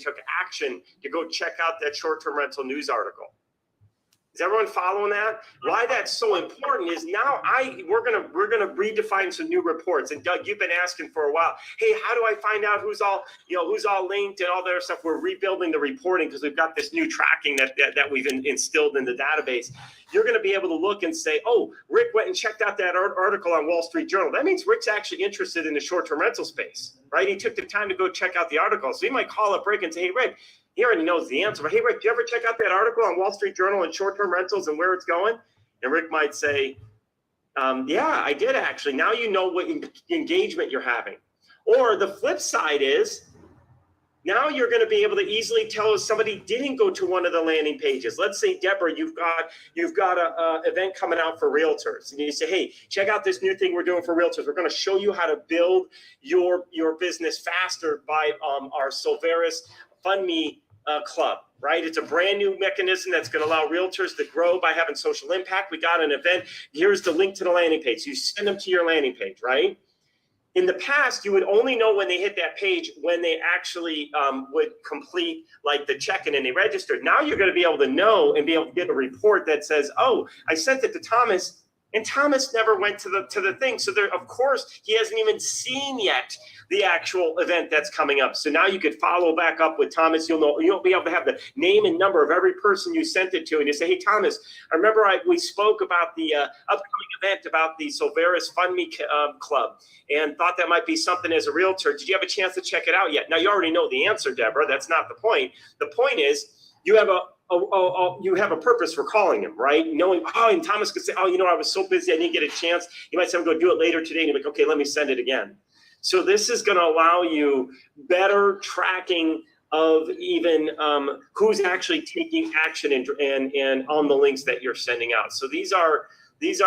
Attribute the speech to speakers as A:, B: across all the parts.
A: took action to go check out that short-term rental news article. Is everyone following that? Why that's so important is now we're gonna redefine some new reports. And Doug, you've been asking for a while. Hey, how do I find out who's all linked and all that other stuff? We're rebuilding the reporting because we've got this new tracking that we've instilled in the database. You're going to be able to look and say, oh, Rick went and checked out that article on Wall Street Journal. That means Rick's actually interested in the short-term rental space, right? He took the time to go check out the article. So he might call up Rick and say, hey, Rick, he already knows the answer. But hey, Rick, do you ever check out that article on Wall Street Journal and short-term rentals and where it's going? And Rick might say, yeah, I did actually. Now you know what engagement you're having. Or the flip side is, now you're going to be able to easily tell if somebody didn't go to one of the landing pages. Let's say, Deborah, you've got a event coming out for realtors, and you say, hey, check out this new thing we're doing for realtors. We're going to show you how to build your business faster by our Solveris Fund Me Club, right? It's a brand new mechanism that's going to allow realtors to grow by having social impact. We got an event. Here's the link to the landing page. So you send them to your landing page, right? In the past, you would only know when they hit that page when they actually would complete like the check-in and they registered. Now you're going to be able to know and be able to get a report that says, oh, I sent it to Thomas and Thomas never went to the thing. So there, of course, he hasn't even seen yet the actual event that's coming up. So now you could follow back up with Thomas. You'll be able to have the name and number of every person you sent it to. And you say, hey, Thomas, I remember we spoke about the upcoming event about the Solveris Fund Me Club and thought that might be something as a realtor. Did you have a chance to check it out yet? Now, you already know the answer, Deborah. That's not the point. The point is you have a purpose for calling him, right? Knowing, and Thomas could say, I was so busy, I didn't get a chance. You might say, I'm going to do it later today. And you're like, okay, let me send it again. So this is going to allow you better tracking of even who's actually taking action and on the links that you're sending out. So these are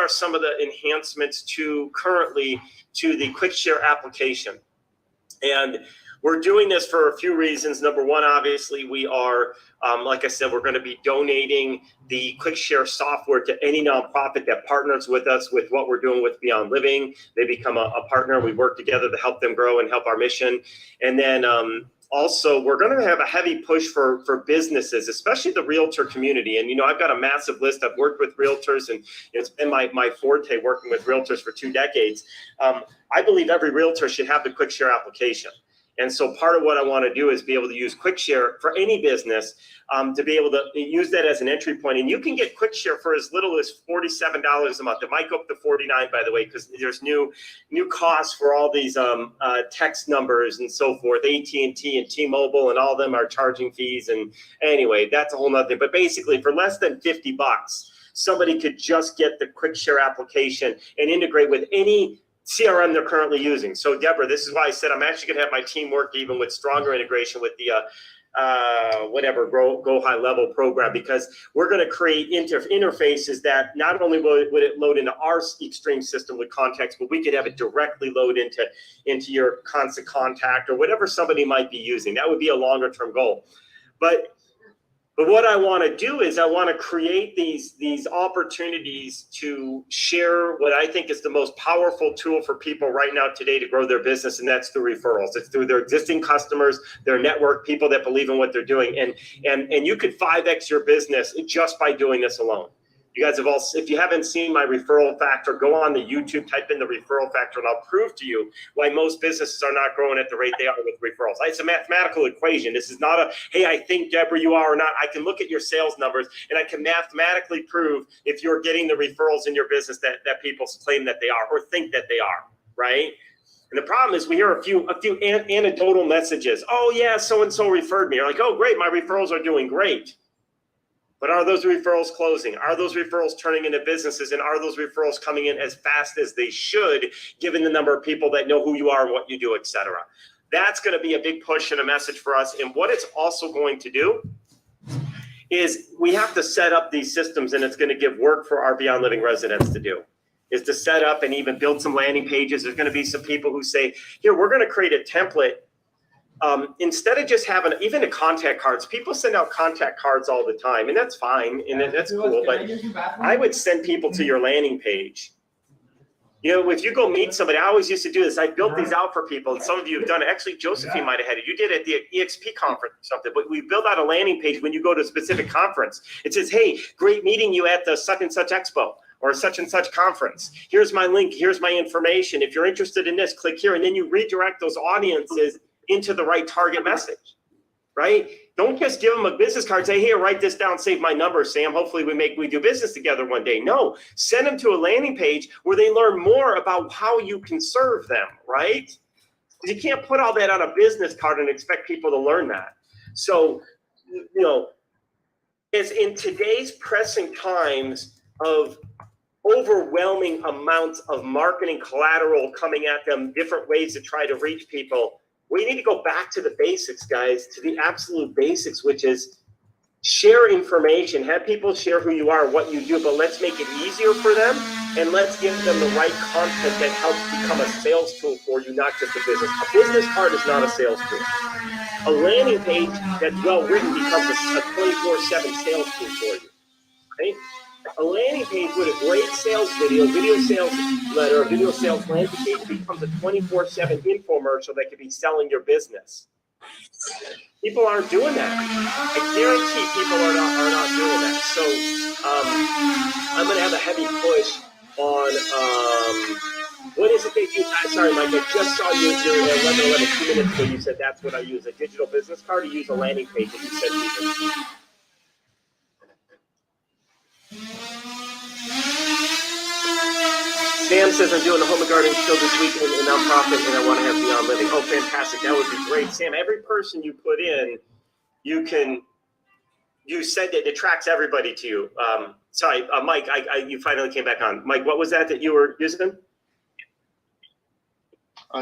A: some of the enhancements currently to the QuickShare application. And we're doing this for a few reasons. Number one, obviously, we are, like I said, we're going to be donating the QuickShare software to any nonprofit that partners with us with what we're doing with Beyond Living. They become a partner. We work together to help them grow and help our mission. And then also, we're going to have a heavy push for businesses, especially the realtor community. And, I've got a massive list. I've worked with realtors, and it's been my forte working with realtors for 2 decades. I believe every realtor should have the QuickShare application. And so part of what I want to do is be able to use QuickShare for any business to be able to use that as an entry point. And you can get QuickShare for as little as $47 a month. It might go up to $49, by the way, because there's new costs for all these text numbers and so forth. AT&T and T-Mobile and all of them are charging fees. And anyway, that's a whole nother thing. But basically, for less than $50, somebody could just get the QuickShare application and integrate with any CRM they're currently using. So Deborah, this is why I said I'm actually going to have my team work even with stronger integration with the Go High Level program, because we're going to create interfaces that not only would it load into our Extreme system with context, but we could have it directly load into your Constant Contact or whatever somebody might be using. That would be a longer term goal. But what I want to do is I want to create these opportunities to share what I think is the most powerful tool for people right now today to grow their business, and that's through referrals. It's through their existing customers, their network, people that believe in what they're doing, and you could 5x your business just by doing this alone. You guys have all, if you haven't seen my referral factor, go on the YouTube, type in the referral factor, and I'll prove to you why most businesses are not growing at the rate they are with referrals. It's a mathematical equation. This is not hey, I think, Deborah, you are or not. I can look at your sales numbers, and I can mathematically prove if you're getting the referrals in your business that people claim that they are or think that they are, right? And the problem is we hear a few anecdotal messages. Oh, yeah, so-and-so referred me. You're like, oh, great, my referrals are doing great. But are those referrals closing? Are those referrals turning into businesses? And are those referrals coming in as fast as they should, given the number of people that know who you are and what you do, et cetera? That's going to be a big push and a message for us. And what it's also going to do is we have to set up these systems, and it's going to give work for our Beyond Living residents to do, is to set up and even build some landing pages. There's going to be some people who say, here, we're going to create a template. Instead of just having even the contact cards, people send out contact cards all the time, and that's fine, and that's cool. But I would send people to your landing page, You know, if you go meet somebody, I always used to do this. I built these out for people, and some of you have done it. Actually, Josephine might have had it. You did it at the EXP conference or something, but we build out a landing page when you go to a specific conference. It says, hey, great meeting you at the such and such expo or such and such conference. Here's my link. Here's my information. If you're interested in this, click here. And then you redirect those audiences into the right target message, right? Don't just give them a business card, say, here, write this down, save my number, Sam. Hopefully we do business together one day. No, send them to a landing page where they learn more about how you can serve them, right? You can't put all that on a business card and expect people to learn that. So, you know, as in today's pressing times of overwhelming amounts of marketing collateral coming at them, different ways to try to reach people, we need to go back to the basics, guys, to the absolute basics, which is share information, have people share who you are, what you do, but let's make it easier for them, and let's give them the right content that helps become a sales tool for you, not just a business. A business card is not a sales tool. A landing page that's well written becomes a 24/7 sales tool for you, right? A landing page with a great sales video sales letter, a video sales landing page becomes a 24/7 infomercial that could be selling your business. People aren't doing that. I guarantee people are not doing that. So I'm going to have a heavy push on what is it that you? Sorry, Mike. I just saw you during 11 2 minutes ago. You said that's what I use, a digital business card. Or use a landing page, and you said either. Sam says, I'm doing a home and garden show this weekend in a nonprofit, and I want to have Beyond Living. Oh, fantastic. That would be great. Sam, every person you put in, you said that it tracks everybody to you. Sorry, Mike, you finally came back on. Mike, what was that you were using?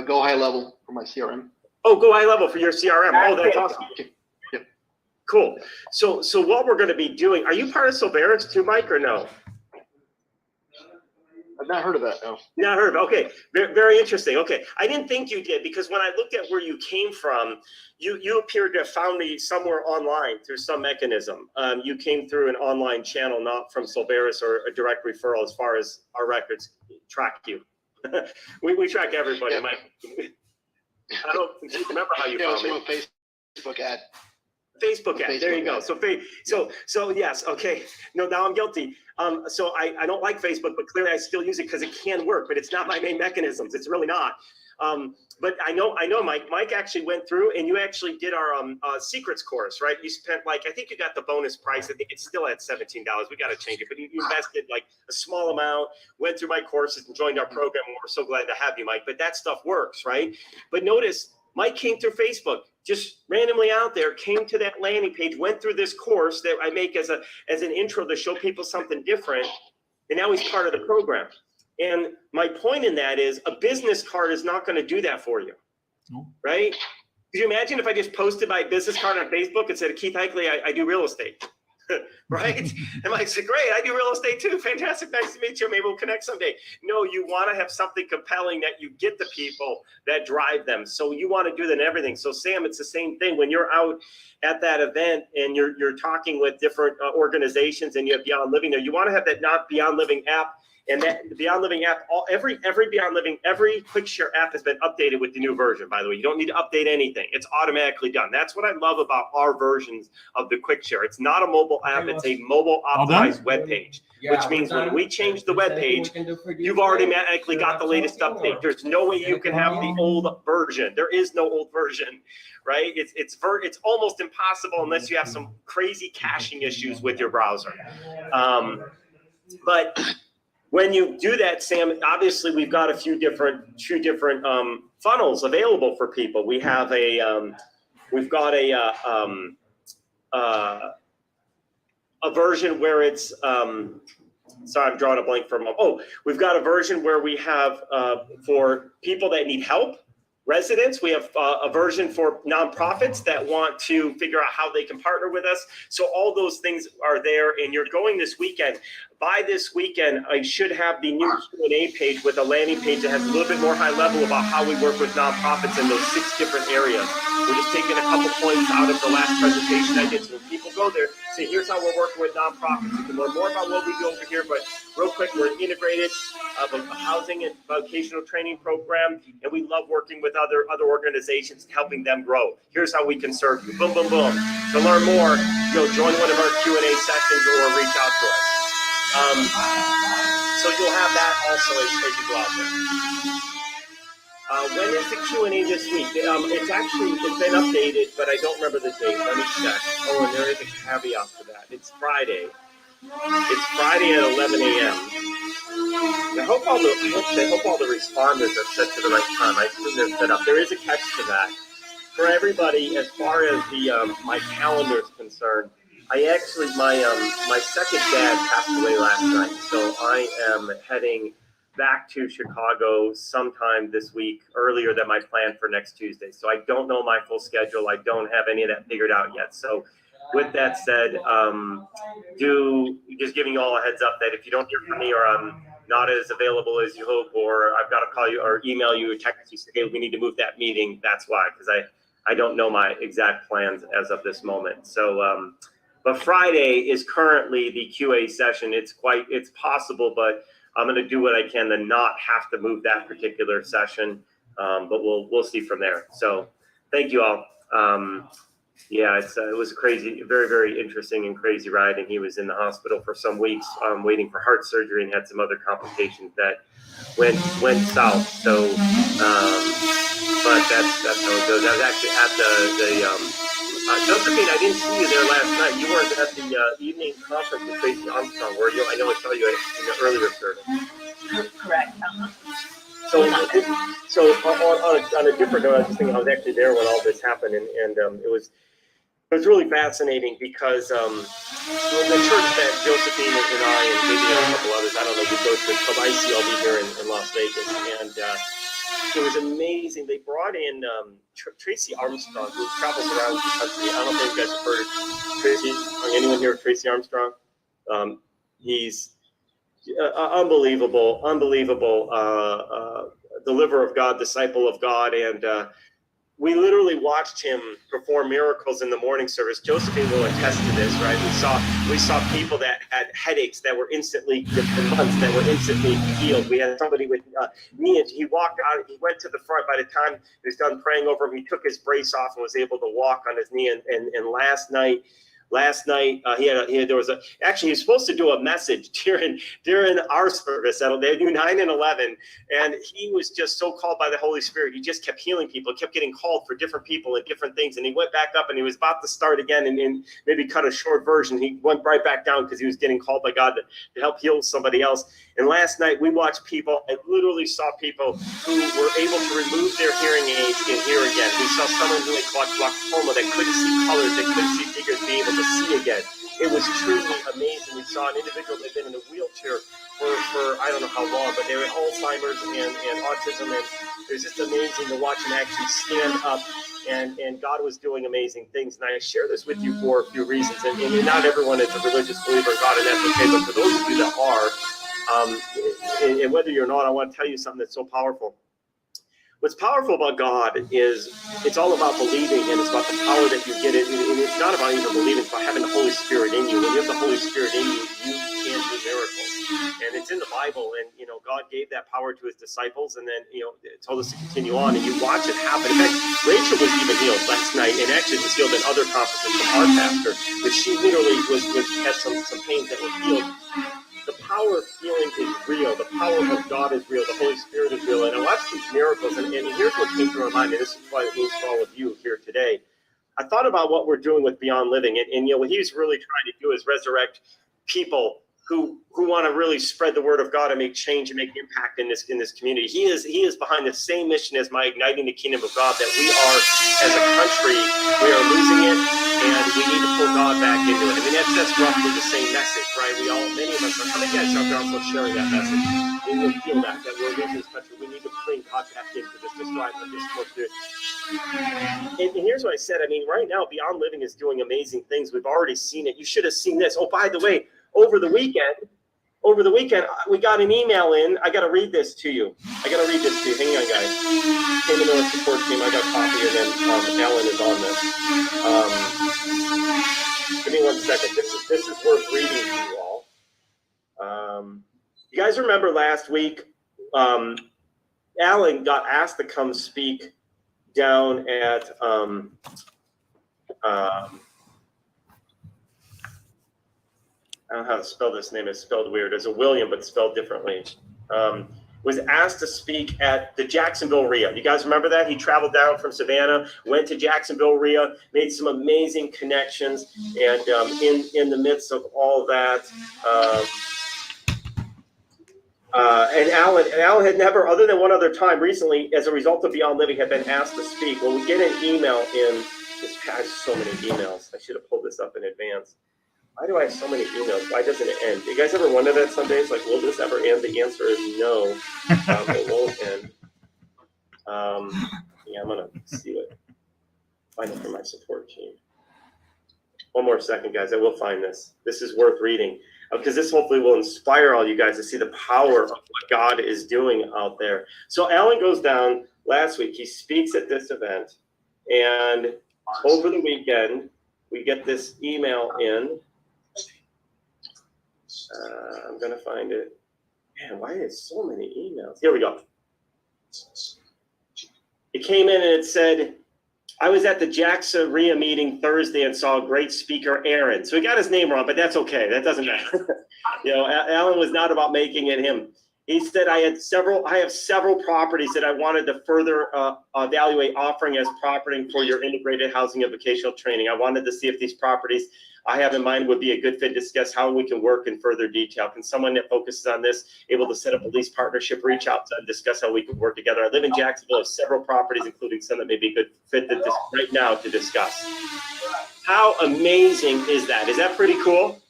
B: Go High Level for my CRM.
A: Oh, Go High Level for your CRM. Oh, that's awesome.
B: Yep.
A: Cool. So what we're going to be doing, are you part of Silveris too, Mike, or no?
B: I've not heard of that, no.
A: Not heard of it. Okay, very interesting. Okay, I didn't think you did, because when I looked at where you came from, you appeared to have found me somewhere online through some mechanism. You came through an online channel, not from Silveris or a direct referral, as far as our records track you. we track everybody, Mike. I don't remember how you found me.
B: Facebook ad.
A: Facebook ad. There you go. So yes. Okay. No, now I'm guilty. So I don't like Facebook, but clearly I still use it because it can work, but it's not my main mechanisms. It's really not. But I know, Mike. Mike actually went through, and you actually did our secrets course, right? You spent I think you got the bonus price. I think it's still at $17. We got to change it, but you invested like a small amount, went through my courses, and joined our program. And we're so glad to have you, Mike. But that stuff works, right? But notice, Mike came through Facebook, just randomly out there, came to that landing page, went through this course that I make as an intro to show people something different, and now he's part of the program. And my point in that is, a business card is not going to do that for you, right? Could you imagine if I just posted my business card on Facebook and said, Keith Hikeley, I do real estate, right? And Mike said, great, I do real estate too. Fantastic, nice to meet you. Maybe we'll connect someday. No, you want to have something compelling that you get the people that drive them. So you want to do that in everything. So Sam, it's the same thing. When you're out at that event and you're talking with different organizations and you have Beyond Living there, you want to have that not Beyond Living app. And that the Beyond Living app, every Beyond Living, every Quick Share app has been updated with the new version, by the way. You don't need to update anything. It's automatically done. That's what I love about our versions of the Quick Share. It's not a mobile app. It's a mobile optimized web page, which means when we change the web page, you've automatically got the latest update. There's no way you can have the old version. There is no old version, right? It's almost impossible unless you have some crazy caching issues with your browser. But when you do that, Sam, obviously we've got a few different funnels available for people. We have we've got a version where it's sorry, I'm drawing a blank for a moment. Oh, we've got a version where we have for people that need help, residents. We have a version for nonprofits that want to figure out how they can partner with us. So all those things are there, and you're going this weekend. By this weekend, I should have the new Q&A page with a landing page that has a little bit more high level about how we work with nonprofits in those 6 different areas. We're just taking a couple points out of the last presentation I did. So when people go there, see, here's how we're working with nonprofits. You can learn more about what we do over here, but real quick, we're an integrated housing and vocational training program, and we love working with other organizations, helping them grow. Here's how we can serve you. Boom, boom, boom. To learn more, join one of our Q&A sessions or reach out to us. So you'll have that also as you go out there. When is the Q&A this week? It's been updated, but I don't remember the date. Let me check. Oh, and there is a caveat to that. It's Friday. It's Friday at 11 a.m. I hope all the responders are set to the right time. I assume they're set up. There is a catch to that. For everybody, as far as the my calendar is concerned, my second dad passed away last night, so I am heading back to Chicago sometime this week, earlier than my plan for next Tuesday. So I don't know my full schedule. I don't have any of that figured out yet. So with that said, just giving you all a heads up that if you don't hear from me or I'm not as available as you hope, or I've got to call you or email you or text you, say, hey, we need to move that meeting. That's why, because I don't know my exact plans as of this moment. So, but Friday is currently the QA session. It's possible, but I'm going to do what I can to not have to move that particular session, but we'll see from there. So thank you all. Yeah, it was a crazy, very, very interesting and crazy ride. And he was in the hospital for some weeks, waiting for heart surgery and had some other complications that went south. So, but that's how it goes. I was actually at Josephine, I didn't see you there last night. You weren't at the evening conference with Tracy Armstrong, were you? I know I saw you in the earlier service.
C: Correct.
A: So on a different note, I was just thinking I was actually there when all this happened, and it was really fascinating because the church that Josephine and I and maybe a couple others, I don't know, we go to, it's called ICLB here in Las Vegas, and it was amazing. They brought in Tracy Armstrong, who travels around the country. I don't know if you guys have heard of Tracy. Anyone here of Tracy Armstrong? He's unbelievable deliverer of God, disciple of God, and we literally watched him perform miracles in the morning service. Josephine will attest to this, right? We saw people that had headaches that were instantly, for months, that were instantly healed. We had somebody with knee. He walked out. He went to the front. By the time he was done praying over him, he took his brace off and was able to walk on his knee. And last night, he was supposed to do a message during our service. They do 9 and 11, and he was just so called by the Holy Spirit. He just kept healing people, kept getting called for different people and different things. And he went back up, and he was about to start again, and maybe cut a short version. He went right back down because he was getting called by God to help heal somebody else. And last night we watched people. I literally saw people who were able to remove their hearing aids and hear again. We saw someone who had glaucoma that couldn't see colors, that couldn't see figures, be able to see again. It was truly amazing. We saw an individual that had been in a wheelchair for I don't know how long, but they were Alzheimer's and autism, and it was just amazing to watch him actually stand up, and God was doing amazing things. And I share this with you for a few reasons, and not everyone is a religious believer in God, and that's okay, but for those of you that are, and whether you're not, I want to tell you something that's so powerful. What's powerful about God is it's all about believing, and it's about the power that you get. And it's not about even believing, it's about having the Holy Spirit in you. When you have the Holy Spirit in you, you can do miracles. And it's in the Bible, and God gave that power to his disciples, and then told us to continue on, and you watch it happen. In fact, Rachel was even healed last night, and actually was healed in other conferences from our pastor, but she literally had some pains that were healed. The power of healing is real. The power of God is real. The Holy Spirit is real. And I watched these miracles, and here's what came through my mind, and this is why it means for all of you here today. I thought about what we're doing with Beyond Living, and what he's really trying to do is resurrect people who want to really spread the word of God and make change and make impact in this community. He is behind the same mission as my Igniting the Kingdom of God, that we are, as a country, we are losing it, and we need to pull God back into it. I mean, that's roughly the same message, right? Many of us are, how many guys out there also sharing that message? We will feel that we're losing this country. We need to bring God back into this. Just right, just more good. And here's what I said. I mean, right now, Beyond Living is doing amazing things. We've already seen it. You should have seen this. Oh, by the way, over the weekend, we got an email in. I got to read this to you. Hang on, guys. Came into our support team. I got coffee, and then Alan is on this. Give me 1 second. This worth reading to you all. You guys remember last week, Alan got asked to come speak down at I don't know how to spell this name. It's spelled weird. There's a William, but spelled differently. Was asked to speak at the Jacksonville REI. You guys remember that? He traveled down from Savannah, went to Jacksonville REI, made some amazing connections, and in the midst of all that, and Alan had never, other than one other time recently, as a result of Beyond Living, had been asked to speak. Well, we get an email in. This has so many emails. I should have pulled this up in advance. Why do I have so many emails? Why doesn't it end? You guys ever wonder that some days? Like, will this ever end? The answer is no. It won't end. Yeah, I'm going to see what. Find it for my support team. One more second, guys. I will find this. This is worth reading because this hopefully will inspire all you guys to see the power of what God is doing out there. So Alan goes down last week. He speaks at this event. And over the weekend, we get this email in. I'm going to find it. Man, why is so many emails? Here we go. It came in and it said, I was at the Jackson REI meeting Thursday and saw a great speaker, Aaron. So he got his name wrong, but that's okay. That doesn't matter. Alan was not about making it him. He said, I have several properties that I wanted to further evaluate offering as property for your integrated housing and vocational training. I wanted to see if these properties I have in mind would be a good fit to discuss how we can work in further detail. Can someone that focuses on this able to set up a lease partnership, reach out to discuss how we can work together? I live in Jacksonville, have several properties, including some that may be a good fit right now to discuss. How amazing is that? Is that pretty cool?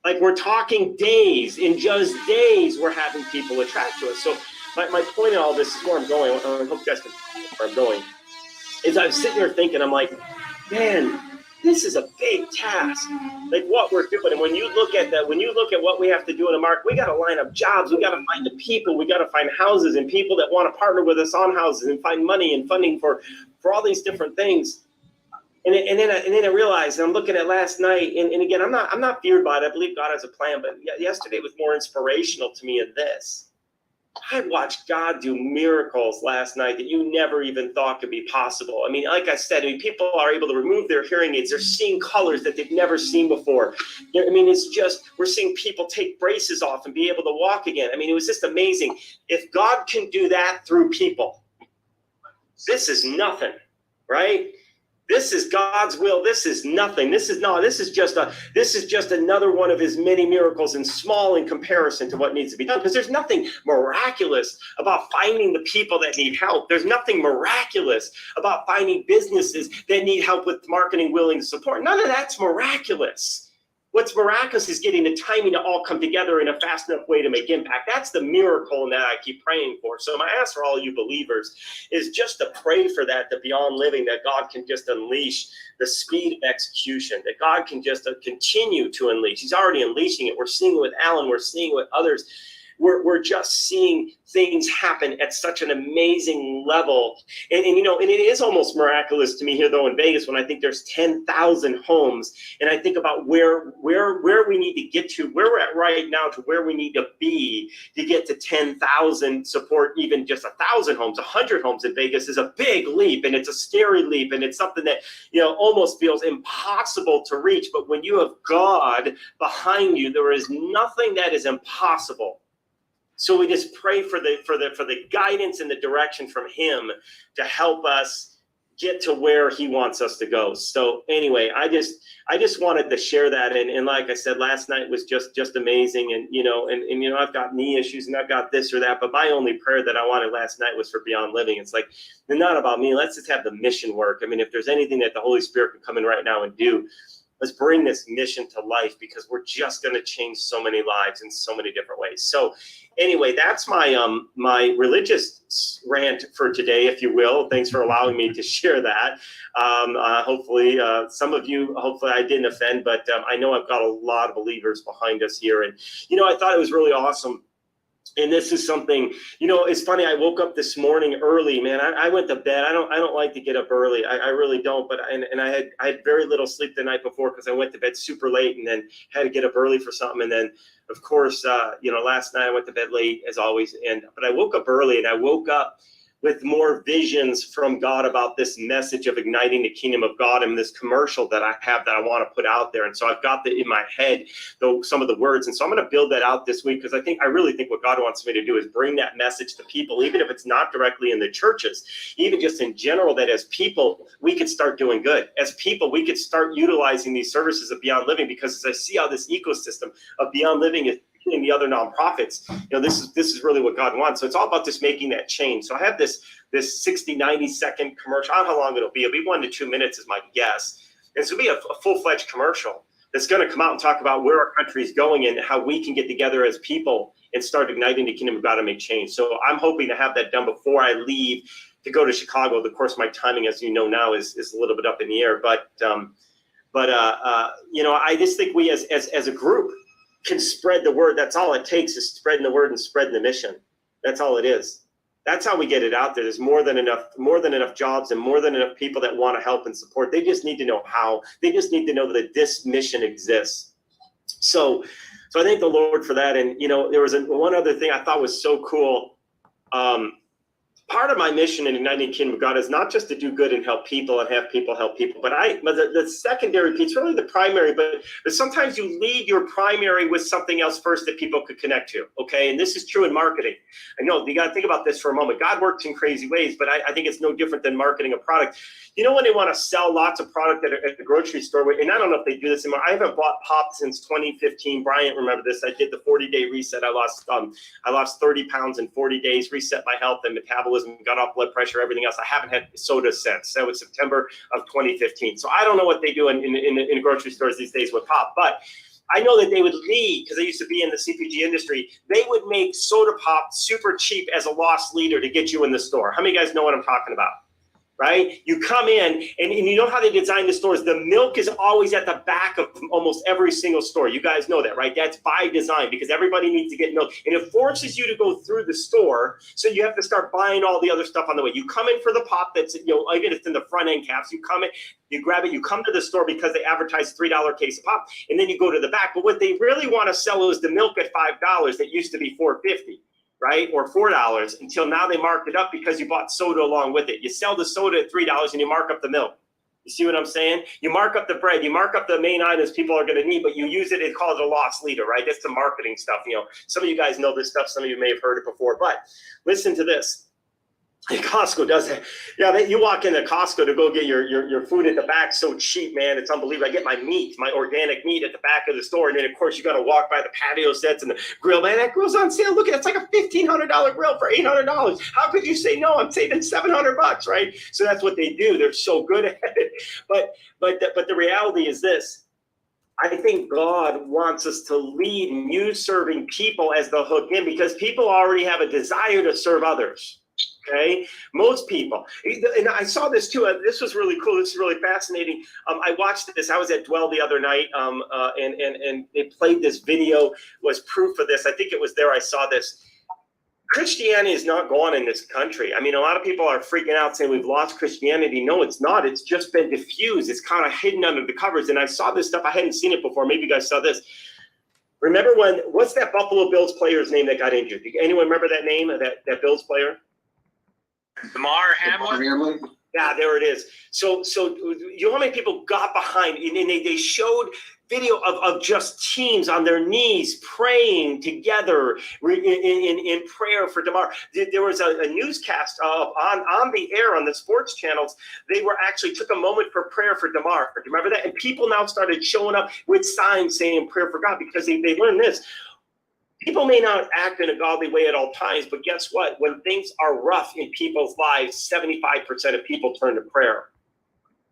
A: Like, we're talking days, in just days, we're having people attract to us. So my point in all this is where I'm going. I hope you guys can see where I'm going. Is I'm sitting here thinking, I'm like, man, this is a big task. Like what we're doing. And when you look at that, when you look at what we have to do in a market, we got to line up jobs. We got to find the people. We got to find houses and people that want to partner with us on houses and find money and funding for all these different things. And then I realized, and I'm looking at last night, and again, I'm not feared by it. I believe God has a plan, but yesterday was more inspirational to me in this. I watched God do miracles last night that you never even thought could be possible. I mean, like I said, people are able to remove their hearing aids. They're seeing colors that they've never seen before. I mean, it's just, we're seeing people take braces off and be able to walk again. I mean, it was just amazing. If God can do that through people, this is nothing, right? This is God's will. This is nothing. This is just another one of his many miracles, and small in comparison to what needs to be done. Because there's nothing miraculous about finding the people that need help. There's nothing miraculous about finding businesses that need help with marketing, willing to support. None of that's miraculous. What's miraculous is getting the timing to all come together in a fast enough way to make impact. That's the miracle that I keep praying for. So my ask for all you believers is just to pray for that, the beyond living, that God can just unleash the speed of execution, that God can just continue to unleash. He's already unleashing it. We're seeing it with Alan. We're seeing it with others. We're just seeing things happen at such an amazing level. And it is almost miraculous to me here, though, in Vegas, when I think there's 10,000 homes. And I think about where we need to get to, where we're at right now to where we need to be to get to 10,000 support, even just 1,000 homes, 100 homes in Vegas is a big leap. And it's a scary leap. And it's something that, almost feels impossible to reach. But when you have God behind you, there is nothing that is impossible. So we just pray for the guidance and the direction from him to help us get to where he wants us to go. So anyway, I just wanted to share that. And like I said, last night was just amazing. And I've got knee issues and I've got this or that, but my only prayer that I wanted last night was for Beyond Living. It's like, they're not about me. Let's just have the mission work. I mean, if there's anything that the Holy Spirit can come in right now and do, let's bring this mission to life, because we're just going to change so many lives in so many different ways. So anyway, that's my religious rant for today, if you will. Thanks for allowing me to share that. Hopefully, some of you, hopefully I didn't offend, but I know I've got a lot of believers behind us here. And, I thought it was really awesome And this is something, it's funny. I woke up this morning early, man. I went to bed. I don't like to get up early. I really don't. But I had very little sleep the night before because I went to bed super late and then had to get up early for something. And then, of course, last night I went to bed late as always. But I woke up early, and I woke up with more visions from God about this message of igniting the kingdom of God and this commercial that I have that I want to put out there. And so I've got in my head, some of the words. And so I'm going to build that out this week because I really think what God wants me to do is bring that message to people, even if it's not directly in the churches, even just in general, that as people, we could start doing good. As people, we could start utilizing these services of Beyond Living, because as I see how this ecosystem of Beyond Living is and the other nonprofits, this is really what God wants. So it's all about just making that change. So I have this 60, 90-second commercial. I don't know how long it'll be. It'll be 1 to 2 minutes is my guess. And it's going to be a full-fledged commercial that's going to come out and talk about where our country is going and how we can get together as people and start igniting the kingdom of God and make change. So I'm hoping to have that done before I leave to go to Chicago. Of course, my timing, as you know now, is a little bit up in the air. But I just think we as a group can spread the word. That's all it takes, is spreading the word and spreading the mission. That's all it is. That's how we get it out there. There's more than enough jobs and more than enough people that want to help and support. They just need to know how. They just need to know that this mission exists. So I thank the Lord for that. And there was one other thing I thought was so cool. Part of my mission in Igniting the Kingdom of God is not just to do good and help people and have people help people, but the secondary piece, really the primary, but sometimes you lead your primary with something else first that people could connect to, okay? And this is true in marketing. I know you got to think about this for a moment. God works in crazy ways, but I think it's no different than marketing a product. When they want to sell lots of product at the grocery store, and I don't know if they do this anymore. I haven't bought pop since 2015. Brian, remember this? I did the 40-day reset. I lost 30 pounds in 40 days, reset my health and metabolism, got off blood pressure, everything else. I haven't had soda since. That was September of 2015. So I don't know what they do in grocery stores these days with pop, but I know that they would lead, because I used to be in the CPG industry, they would make soda pop super cheap as a loss leader to get you in the store. How many of you guys know what I'm talking about? Right? You come in and you know how they design the stores. The milk is always at the back of almost every single store. You guys know that, right? That's by design, because everybody needs to get milk. And it forces you to go through the store. So you have to start buying all the other stuff on the way. You come in for the pop that's, even if it's in the front end caps, you come in, you grab it, you come to the store because they advertise $3 case of pop, and then you go to the back. But what they really want to sell is the milk at $5 that used to be $4.50. Right? Or $4, until now they marked it up because you bought soda along with it. You sell the soda at $3 and you mark up the milk. You see what I'm saying? You mark up the bread, you mark up the main items people are going to need, but you use it and call it a loss leader, right? That's the marketing stuff. Some of you guys know this stuff. Some of you may have heard it before, but listen to this. Costco does that. Yeah, you walk into Costco to go get your food at the back, so cheap, man. It's unbelievable. I get my meat, my organic meat at the back of the store. And then, of course, you got to walk by the patio sets and the grill. Man, that grill's on sale. Look, it's like a $1,500 grill for $800. How could you say no? I'm saving $700, right? So that's what they do. They're so good at it. But the reality is this. I think God wants us to lead and use serving people as the hook in, because people already have a desire to serve others. Okay, most people, and I saw this too. This was really cool. This is really fascinating. I watched this. I was at Dwell the other night, and they played this video. Was proof of this. I think it was there. I saw this. Christianity is not gone in this country. I mean, a lot of people are freaking out saying we've lost Christianity. No, it's not. It's just been diffused. It's kind of hidden under the covers. And I saw this stuff. I hadn't seen it before. Maybe you guys saw this. Remember what's that Buffalo Bills player's name that got injured? Anyone remember that name of that Bills player?
C: Damar Hamlin?
A: Yeah, there it is. So you know how many people got behind, and they showed video of just teams on their knees praying together in prayer for Damar. There was a newscast on the air on the sports channels. They actually took a moment for prayer for Damar. Do you remember that? And people now started showing up with signs saying prayer for God, because they learned this. People may not act in a godly way at all times, but guess what? When things are rough in people's lives, 75% of people turn to prayer.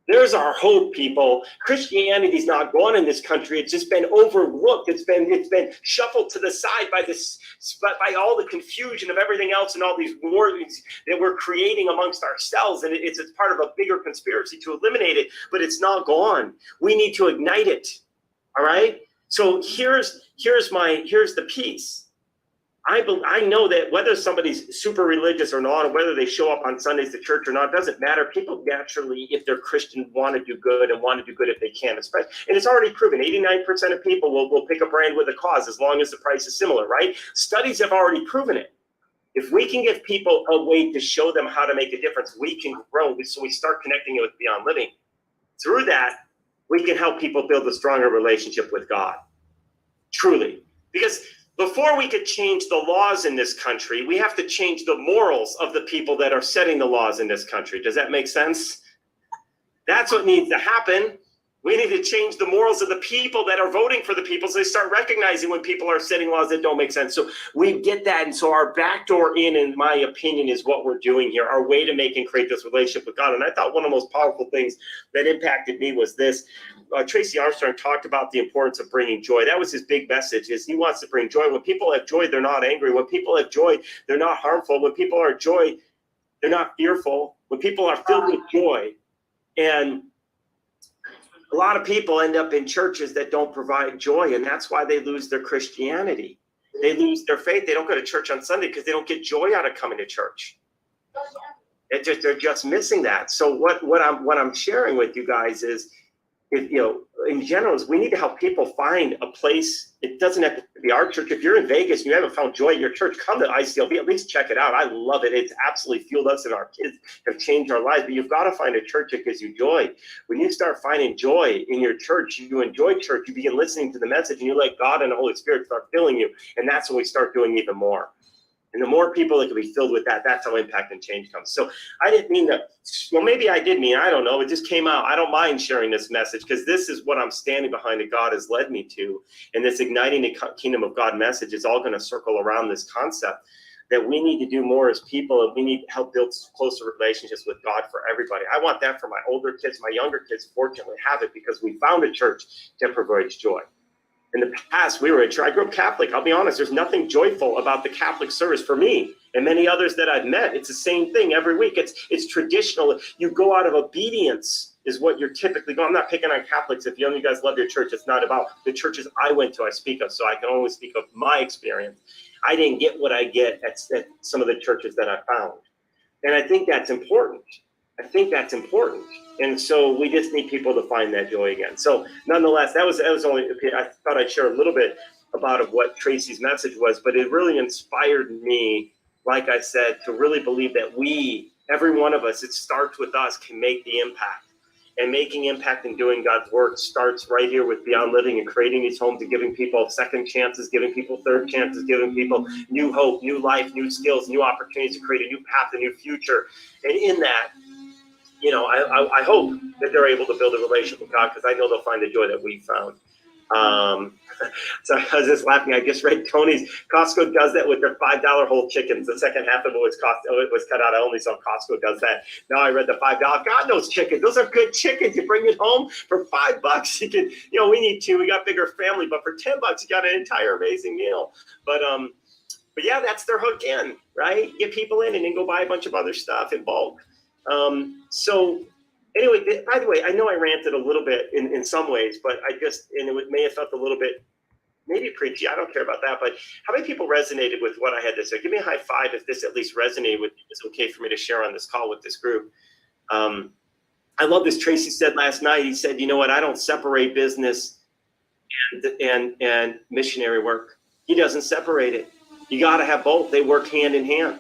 A: There's our hope, people. Christianity's not gone in this country. It's just been overlooked. It's been shuffled to the side by all the confusion of everything else and all these wars that we're creating amongst ourselves. And it's part of a bigger conspiracy to eliminate it, but it's not gone. We need to ignite it. All right. So here's the piece. I know that whether somebody's super religious or not, or whether they show up on Sundays to church or not, doesn't matter. People naturally, if they're Christian, want to do good and want to do good if they can. Especially, and it's already proven, 89% of people will pick a brand with a cause as long as the price is similar, right? Studies have already proven it. If we can give people a way to show them how to make a difference, we can grow. So we start connecting it with Beyond Living. Through that, we can help people build a stronger relationship with God. Truly. Because before we could change the laws in this country, we have to change the morals of the people that are setting the laws in this country. Does that make sense? That's what needs to happen. We need to change the morals of the people that are voting for the people so they start recognizing when people are setting laws that don't make sense. So we get that. And so our backdoor in my opinion, is what we're doing here, our way to make and create this relationship with God. And I thought one of the most powerful things that impacted me was this. Tracy Armstrong talked about the importance of bringing joy. That was his big message, is he wants to bring joy. When people have joy, they're not angry. When people have joy, they're not harmful. When people are joy, they're not fearful. When people are filled with joy. And a lot of people end up in churches that don't provide joy, and that's why they lose their Christianity. They lose their faith. They don't go to church on Sunday because they don't get joy out of coming to church. They're just missing that. So what I'm sharing with you guys is, in general, is we need to help people find a place. It doesn't have to be our church. If you're in Vegas and you haven't found joy in your church, come to ICLB, at least check it out. I love it. It's absolutely fueled us, and our kids have changed our lives. But you've got to find a church that gives you joy. When you start finding joy in your church, you enjoy church, you begin listening to the message, and you let God and the Holy Spirit start filling you. And that's when we start doing even more. And the more people that can be filled with that, that's how impact and change comes. So I didn't mean to, well, maybe I did mean, I don't know. It just came out. I don't mind sharing this message because this is what I'm standing behind that God has led me to. And this igniting the kingdom of God message is all going to circle around this concept that we need to do more as people, and we need to help build closer relationships with God for everybody. I want that for my older kids. My younger kids fortunately have it because we found a church that provides joy. In the past, we were a church. I grew up Catholic. I'll be honest, there's nothing joyful about the Catholic service for me and many others that I've met. It's the same thing every week. It's traditional. You go out of obedience is what you're typically going. I'm not picking on Catholics. If you guys love your church, it's not about the churches I went to, I speak of. So I can only speak of my experience. I didn't get what I get at some of the churches that I found. And I think that's important. And so we just need people to find that joy again. So nonetheless, that was only, I thought I'd share a little bit about what Tracy's message was, but it really inspired me, like I said, to really believe that every one of us, it starts with us, can make the impact. And making impact and doing God's work starts right here with Beyond Living and creating these homes and giving people second chances, giving people third chances, giving people new hope, new life, new skills, new opportunities to create a new path, a new future. And in that, I hope that they're able to build a relationship with God, because I know they'll find the joy that we found. So I was just laughing. I just read Tony's. Costco does that with their $5 whole chickens. The second half of it was cut out. I only saw Costco does that. Now I read the $5. God knows chickens. Those are good chickens. You bring it home for $5. You can, we need two. We got bigger family, but for $10, you got an entire amazing meal. But yeah, that's their hook in, right? Get people in and then go buy a bunch of other stuff in bulk. So anyway, by the way, I know I ranted a little bit in some ways, but it may have felt a little bit maybe preachy. I don't care about that. But how many people resonated with what I had to say? Give me a high five if this at least resonated with you. It's okay for me to share on this call with this group. I love this. Tracy said last night, he said, you know what? I don't separate business and missionary work. He doesn't separate it. You got to have both. They work hand in hand.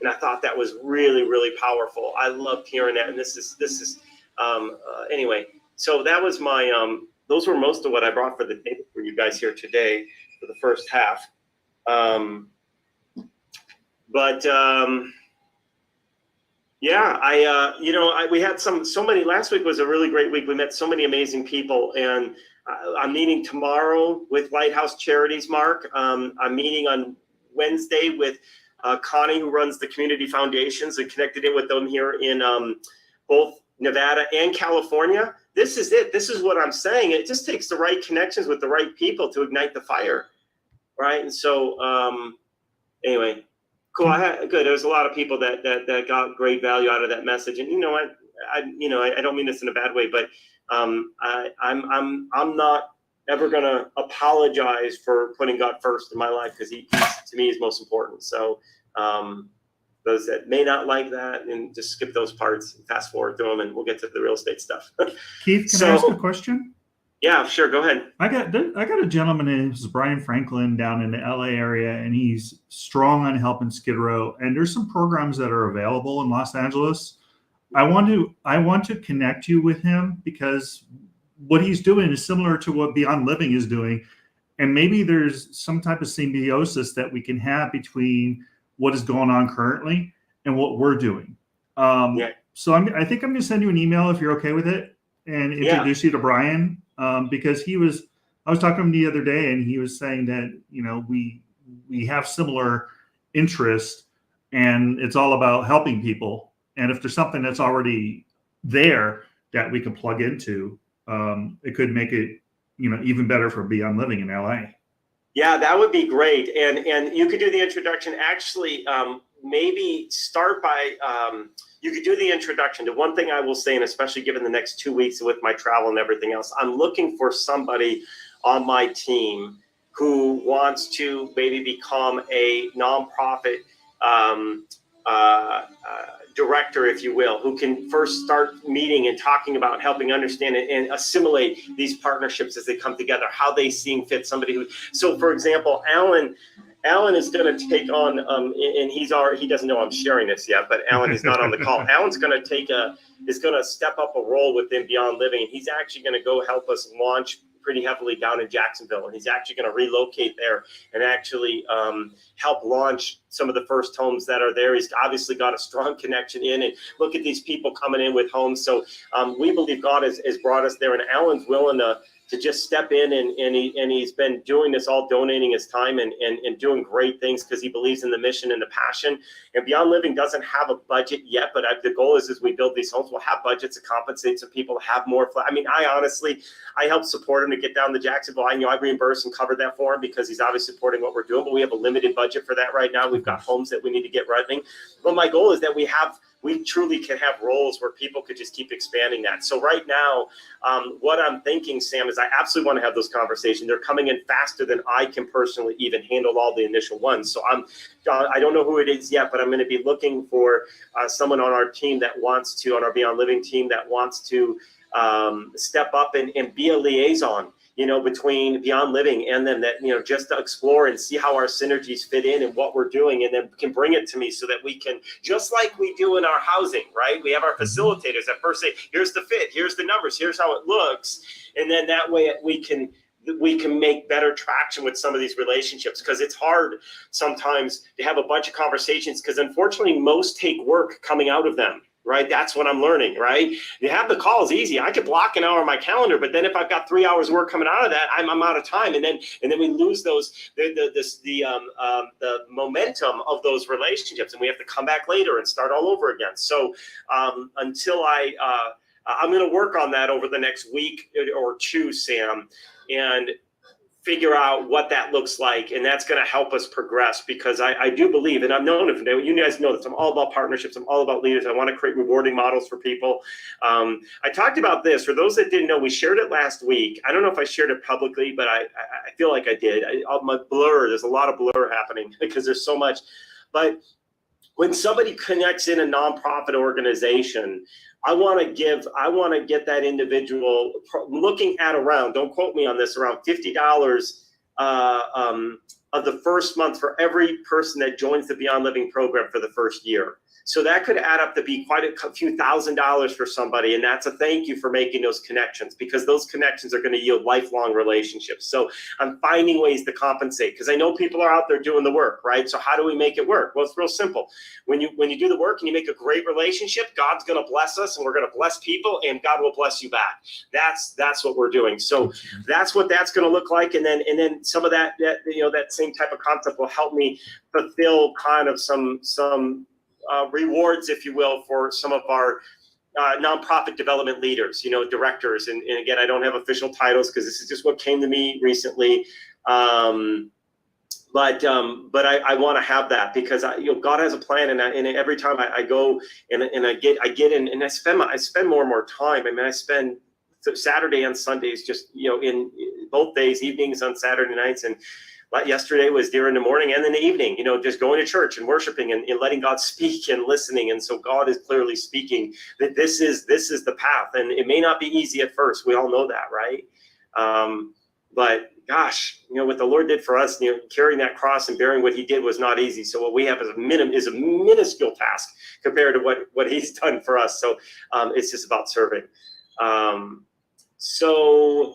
A: And I thought that was really, really powerful. I loved hearing that. And this is anyway. So that was my, those were most of what I brought for the day for you guys here today for the first half. Yeah, we had so many, last week was a really great week. We met so many amazing people, and I'm meeting tomorrow with Lighthouse Charities, Mark. I'm meeting on Wednesday with Connie, who runs the community foundations, and connected in with them here in both Nevada and California. This is it. This is what I'm saying. It just takes the right connections with the right people to ignite the fire, right? And so anyway, cool. Good. There's a lot of people that got great value out of that message. And you know what? I don't mean this in a bad way, but I'm not ever going to apologize for putting God first in my life, because he's, to me, is most important. So those that may not like that, and just skip those parts and fast forward through them, and we'll get to the real estate stuff.
D: Keith, can I ask a question?
A: Yeah, sure. Go ahead.
D: I got a gentleman named Brian Franklin down in the LA area, and he's strong on helping Skid Row. And there's some programs that are available in Los Angeles. I want to connect you with him, because what he's doing is similar to what Beyond Living is doing, and maybe there's some type of symbiosis that we can have between what is going on currently and what we're doing. So I think I'm going to send you an email if you're okay with it, and introduce you to Brian. Because I was talking to him the other day, and he was saying that, we have similar interests, and it's all about helping people. And if there's something that's already there that we can plug into, it could make it, even better for Beyond Living in LA.
A: Yeah, that would be great. And you could do the introduction. Actually, maybe start by, you could do the introduction. To one thing I will say, and especially given the next 2 weeks with my travel and everything else, I'm looking for somebody on my team who wants to maybe become a nonprofit director, if you will, who can first start meeting and talking about helping understand and assimilate these partnerships as they come together, how they seem fit. Somebody who, so for example, Alan is going to take on, and he doesn't know I'm sharing this yet, but Alan is not on the call. Alan's going to step up a role within Beyond Living, and he's actually going to go help us launch pretty heavily down in Jacksonville. And he's actually going to relocate there and actually help launch some of the first homes that are there. He's obviously got a strong connection in, and look at these people coming in with homes. So we believe God has brought us there, and Alan's willing to just step in, and he's been doing this, all donating his time and doing great things, because he believes in the mission and the passion. And Beyond Living doesn't have a budget yet, but the goal is as we build these homes, we'll have budgets to compensate some people to have more. I mean, I help support him to get down to Jacksonville. I reimburse and cover that for him, because he's obviously supporting what we're doing, but we have a limited budget for that right now. We've got homes that we need to get running. But my goal is that we truly can have roles where people could just keep expanding that. So right now, what I'm thinking, Sam, is I absolutely want to have those conversations. They're coming in faster than I can personally even handle all the initial ones. So I don't know who it is yet, but I'm going to be looking for someone on our team that wants to, on our Beyond Living team, that wants to step up and be a liaison, between Beyond Living and them, that, just to explore and see how our synergies fit in and what we're doing, and then can bring it to me so that we can, just like we do in our housing, right? We have our facilitators that first say, here's the fit, here's the numbers, here's how it looks. And then that way we can make better traction with some of these relationships, because it's hard sometimes to have a bunch of conversations, because unfortunately most take work coming out of them. Right. That's what I'm learning. Right. You have the calls easy. I could block an hour on my calendar, but then if I've got 3 hours work coming out of that, I'm out of time. And then we lose the momentum of those relationships, and we have to come back later and start all over again. So I'm going to work on that over the next week or two, Sam, and figure out what that looks like, and that's going to help us progress, because I do believe, and I've known it, you guys know this, I'm all about partnerships, I'm all about leaders, I want to create rewarding models for people. I talked about this, for those that didn't know, we shared it last week. I don't know if I shared it publicly, but I feel like I did. There's a lot of blur happening because there's so much, but when somebody connects in a nonprofit organization, I want to get that individual looking at around, don't quote me on this, around $50 of the first month for every person that joins the Beyond Living program for the first year. So that could add up to be quite a few $1,000s for somebody. And that's a thank you for making those connections, because those connections are going to yield lifelong relationships. So I'm finding ways to compensate, because I know people are out there doing the work, right? So how do we make it work? Well, it's real simple. When you do the work and you make a great relationship, God's going to bless us, and we're going to bless people, and God will bless you back. That's what we're doing. So that's what that's going to look like. And then some of that same type of concept will help me fulfill kind of some rewards, if you will, for some of our nonprofit development leaders, directors. And again, I don't have official titles because this is just what came to me recently. But I want to have that, because God has a plan, and every time I go and I get in, and I spend more and more time. I mean, I spend Saturday and Sundays just in both days, evenings on Saturday nights. And yesterday was during the morning and in the evening, just going to church and worshiping and letting God speak and listening. And so God is clearly speaking that this is the path. And it may not be easy at first. We all know that, right? But gosh, what the Lord did for us, carrying that cross and bearing what he did was not easy. So what we have is a minuscule task compared to what he's done for us. So it's just about serving. So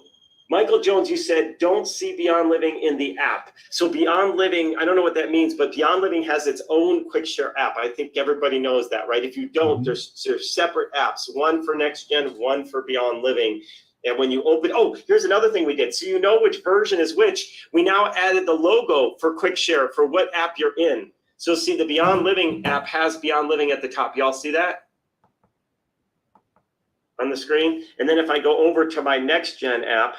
A: Michael Jones, you said, don't see Beyond Living in the app. So Beyond Living, I don't know what that means, but Beyond Living has its own QuickShare app. I think everybody knows that, right? If you don't, there's separate apps, one for Next Gen, one for Beyond Living. And when you open, here's another thing we did. So you know which version is which. We now added the logo for QuickShare for what app you're in. So see, the Beyond Living app has Beyond Living at the top. Y'all see that on the screen? And then if I go over to my Next Gen app,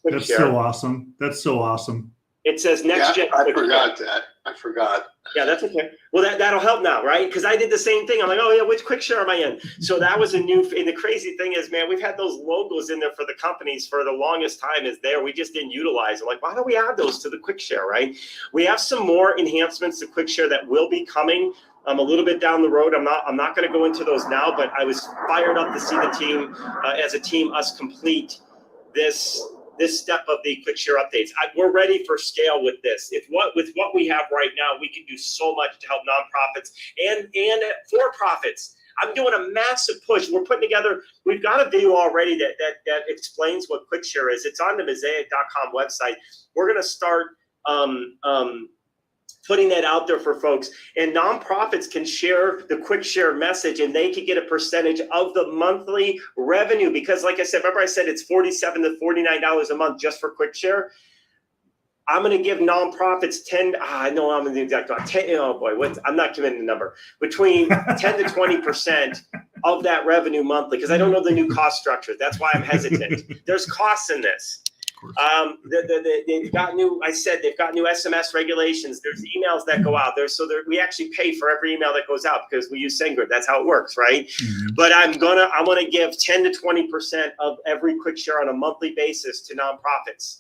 D: that's so awesome. That's so awesome.
A: It says Next Gen.
E: I forgot that. I forgot.
A: Yeah, that's okay. Well, that'll help now, right? Because I did the same thing. I'm like, which QuickShare am I in? So that was and the crazy thing is, man, we've had those logos in there for the companies for the longest time is there. We just didn't utilize it. Like, why don't we add those to the QuickShare, right? We have some more enhancements to QuickShare that will be coming a little bit down the road. I'm not going to go into those now, but I was fired up to see the team, as a team, us complete this step of the QuickShare updates. We're ready for scale with this. With what we have right now, we can do so much to help nonprofits and for-profits. I'm doing a massive push. We're putting together, we've got a video already that explains what QuickShare is. It's on the Mosaic.com website. We're going to start putting that out there for folks, and nonprofits can share the QuickShare message and they can get a percentage of the monthly revenue, because like I said, remember I said it's $47 to $49 a month just for QuickShare. I'm going to give nonprofits 10, I know I'm in the exact 10, I'm not giving the number, between 10 to 20% of that revenue monthly, because I don't know the new cost structure. That's why I'm hesitant. There's costs in this. They've got new SMS regulations. There's emails that go out there. So we actually pay for every email that goes out because we use SendGrid. That's how it works, right? Mm-hmm. But I'm gonna give 10 to 20% of every QuickShare on a monthly basis to nonprofits.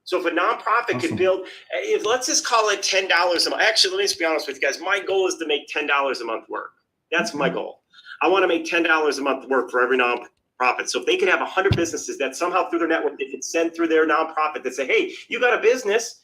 A: So if a nonprofit could build, let's just call it $10 a month. Actually, let me just be honest with you guys. My goal is to make $10 a month work. That's my goal. I want to make $10 a month work for every nonprofit. So if they could have 100 businesses that somehow through their network, they could send through their nonprofit that say, hey, you got a business.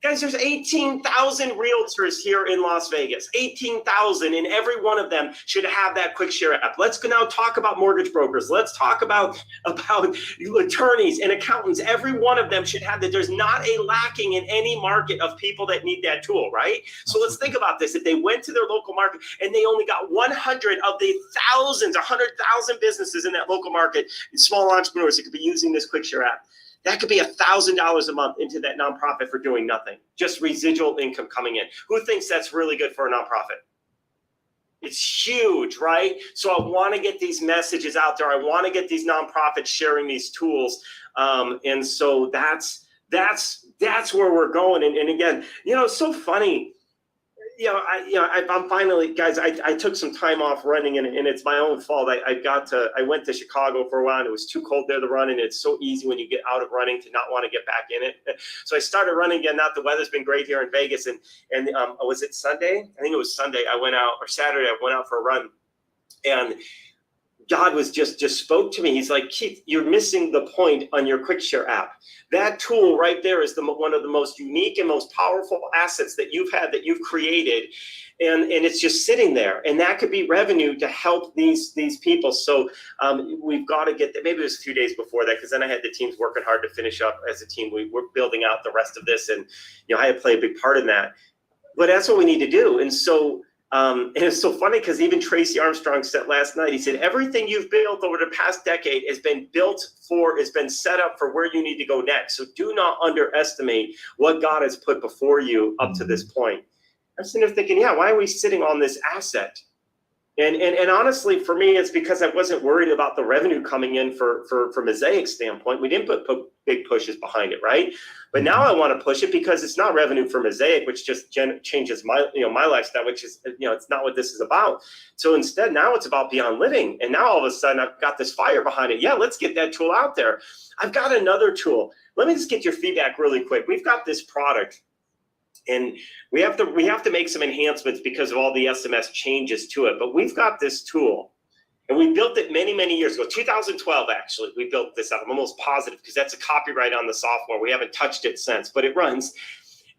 A: Guys, there's 18,000 realtors here in Las Vegas, 18,000, and every one of them should have that QuickShare app. Let's now talk about mortgage brokers. Let's talk about attorneys and accountants. Every one of them should have that. There's not a lacking in any market of people that need that tool, right? So let's think about this. If they went to their local market and they only got 100 of the thousands, 100,000 businesses in that local market, small entrepreneurs that could be using this QuickShare app, that could be $1,000 a month into that nonprofit for doing nothing, just residual income coming in. Who thinks that's really good for a nonprofit? It's huge, right? So I want to get these messages out there. I want to get these nonprofits sharing these tools, and so that's where we're going. And again, it's so funny. I'm finally, guys, I took some time off running and it's my own fault. I went to Chicago for a while and it was too cold there to run. And it's so easy when you get out of running to not want to get back in it. So I started running again. Now the weather's been great here in Vegas. And was it Sunday? I think it was Sunday. I went out, or Saturday, I went out for a run, and God was just spoke to me. He's like, Keith, you're missing the point on your QuickShare app. That tool right there is one of the most unique and most powerful assets that you've created. And it's just sitting there. And that could be revenue to help these people. So we've got to get that. Maybe it was a few days before that, because then I had the teams working hard to finish up as a team. We were building out the rest of this. And, I had to play a big part in that. But that's what we need to do. And so, and it's so funny because even Tracy Armstrong said last night, he said, everything you've built over the past decade has been set up for where you need to go next. So do not underestimate what God has put before you up to this point. I'm sitting there thinking, why are we sitting on this asset? And honestly, for me, it's because I wasn't worried about the revenue coming in for Mosaic's standpoint. We didn't put big pushes behind it, right? But now I want to push it because it's not revenue for Mosaic, which just changes my lifestyle, which is, it's not what this is about. So instead, now it's about Beyond Living. And now all of a sudden I've got this fire behind it. Yeah, let's get that tool out there. I've got another tool. Let me just get your feedback really quick. We've got this product. And we have to make some enhancements because of all the SMS changes to it. But we've got this tool, and we built it many, many years ago. 2012, actually, we built this out. I'm almost positive because that's a copyright on the software. We haven't touched it since, but it runs.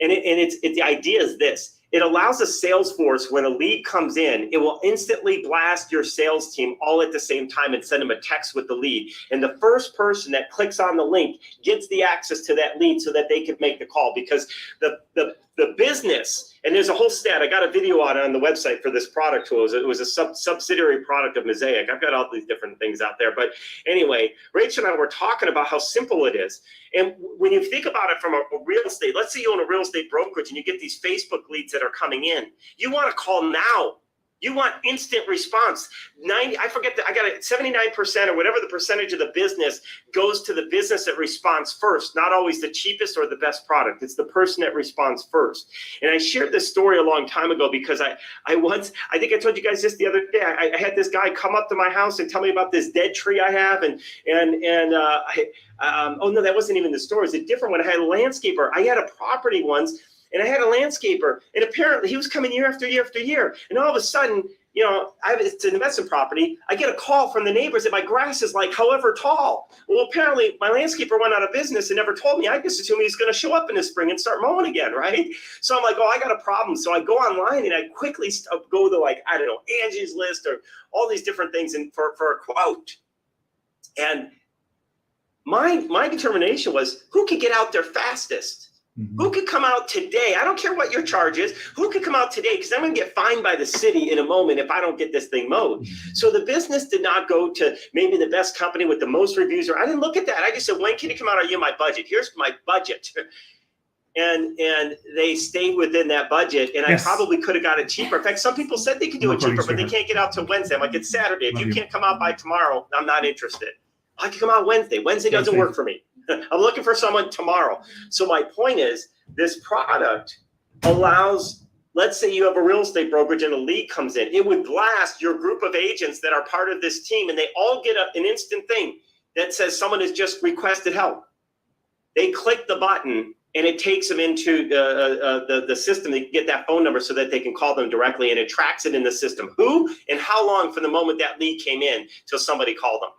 A: And the idea is this. It allows a sales force, when a lead comes in, it will instantly blast your sales team all at the same time and send them a text with the lead. And the first person that clicks on the link gets the access to that lead so that they can make the call, because the business, and there's a whole stat, I got a video on the website for this product tool. It was a subsidiary product of Mosaic. I've got all these different things out there. But anyway, Rachel and I were talking about how simple it is. And when you think about it from a real estate, let's say you own a real estate brokerage and you get these Facebook leads that are coming in. You want to call now. You want instant response. I got it, 79% or whatever the percentage of the business goes to the business that responds first, not always the cheapest or the best product. It's the person that responds first. And I shared this story a long time ago because I think I told you guys this the other day. I had this guy come up to my house and tell me about this dead tree I have. Oh no, that wasn't even the story. It's a different one. I had a landscaper. I had a property once. And I had a landscaper, and apparently he was coming year after year after year. And all of a sudden, it's an investment property. I get a call from the neighbors that my grass is like however tall. Well, apparently my landscaper went out of business and never told me. I just assumed he was going to show up in the spring and start mowing again, right? So I'm like, oh, I got a problem. So I go online and I quickly go to Angie's List or all these different things and for a quote. And my determination was, who could get out there fastest? Who could come out today? I don't care what your charge is. Who could come out today? Because I'm going to get fined by the city in a moment if I don't get this thing mowed. So the business did not go to maybe the best company with the most reviews. I didn't look at that. I just said, when can you come out? Are you my budget? Here's my budget. And they stayed within that budget. And yes. I probably could have got it cheaper. In fact, some people said they could do it cheaper, but they can't get out till Wednesday. I'm like, it's Saturday. If you can't come out by tomorrow, I'm not interested. I can come out Wednesday. Wednesday doesn't work for me. I'm looking for someone tomorrow. So my point is, this product allows, let's say you have a real estate brokerage and a lead comes in. It would blast your group of agents that are part of this team, and they all get an instant thing that says someone has just requested help. They click the button, and it takes them into the system to get that phone number so that they can call them directly, and it tracks it in the system. Who and how long from the moment that lead came in till somebody called them.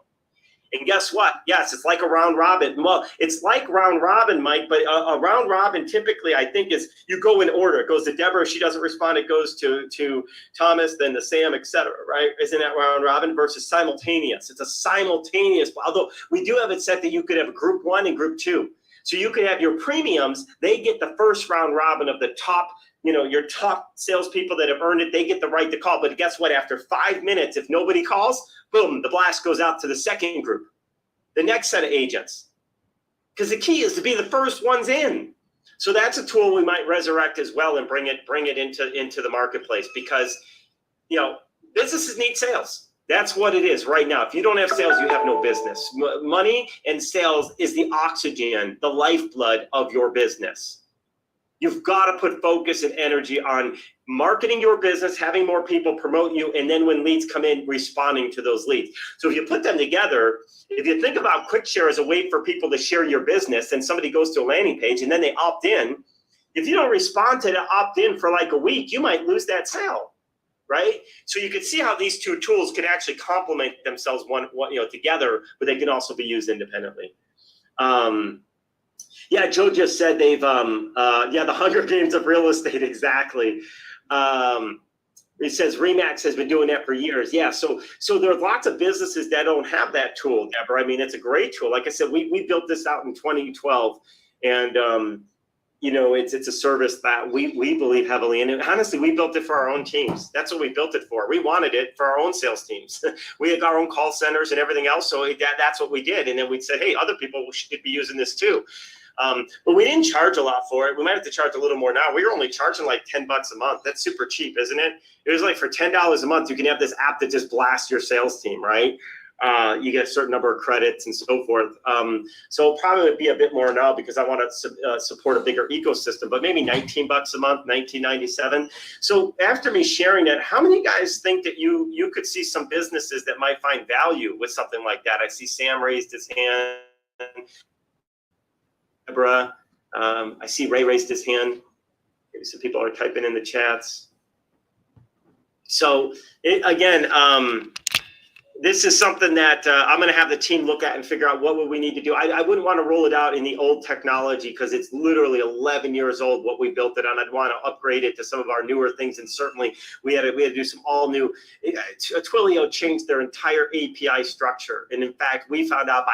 A: And guess what? Yes, it's like a round robin. Well, it's like round robin, Mike, but a round robin typically, I think, is you go in order. It goes to Deborah. If she doesn't respond, it goes to Thomas, then to Sam, et cetera, right? Isn't that round robin versus simultaneous? It's a simultaneous, although we do have it set that you could have a group 1 and group 2. So you could have your premiums. They get the first round robin of the top, your top salespeople that have earned it. They get the right to call. But guess what? After 5 minutes, if nobody calls, boom, the blast goes out to the second group, the next set of agents. Because the key is to be the first ones in. So that's a tool we might resurrect as well and bring it into the marketplace, because businesses need sales. That's what it is right now. If you don't have sales, you have no business. Money and sales is the oxygen, the lifeblood of your business. You've got to put focus and energy on marketing your business, having more people promote you, and then when leads come in, responding to those leads. So if you put them together, if you think about QuickShare as a way for people to share your business, and somebody goes to a landing page and then they opt in, if you don't respond to the opt-in for like a week, you might lose that sale, right? So you can see how these two tools can actually complement themselves together, but they can also be used independently. Yeah, Joe just said they've, the Hunger Games of real estate, exactly. It says RE/MAX has been doing that for years. Yeah, so there are lots of businesses that don't have that tool, Deborah. I mean, it's a great tool. Like I said, we built this out in 2012, and it's a service that we believe heavily in. And honestly, we built it for our own teams. That's what we built it for. We wanted it for our own sales teams. We had our own call centers and everything else, so that's what we did. And then we said, hey, other people should be using this too. But we didn't charge a lot for it. We might have to charge a little more now. We were only charging like $10 a month. That's super cheap, isn't it? It was like for $10 a month, you can have this app that just blasts your sales team, right? You get a certain number of credits and so forth. So it'll probably be a bit more now because I want to support a bigger ecosystem, but maybe $19 a month, $19.97. So after me sharing that, how many guys think that you could see some businesses that might find value with something like that? I see Sam raised his hand. Deborah, I see Ray raised his hand. Maybe some people are typing in the chats. So this is something that I'm going to have the team look at and figure out what would we need to do. I wouldn't want to roll it out in the old technology because it's literally 11 years old what we built it on. I'd want to upgrade it to some of our newer things, and certainly we had to do some all new. Twilio changed their entire API structure, and in fact, we found out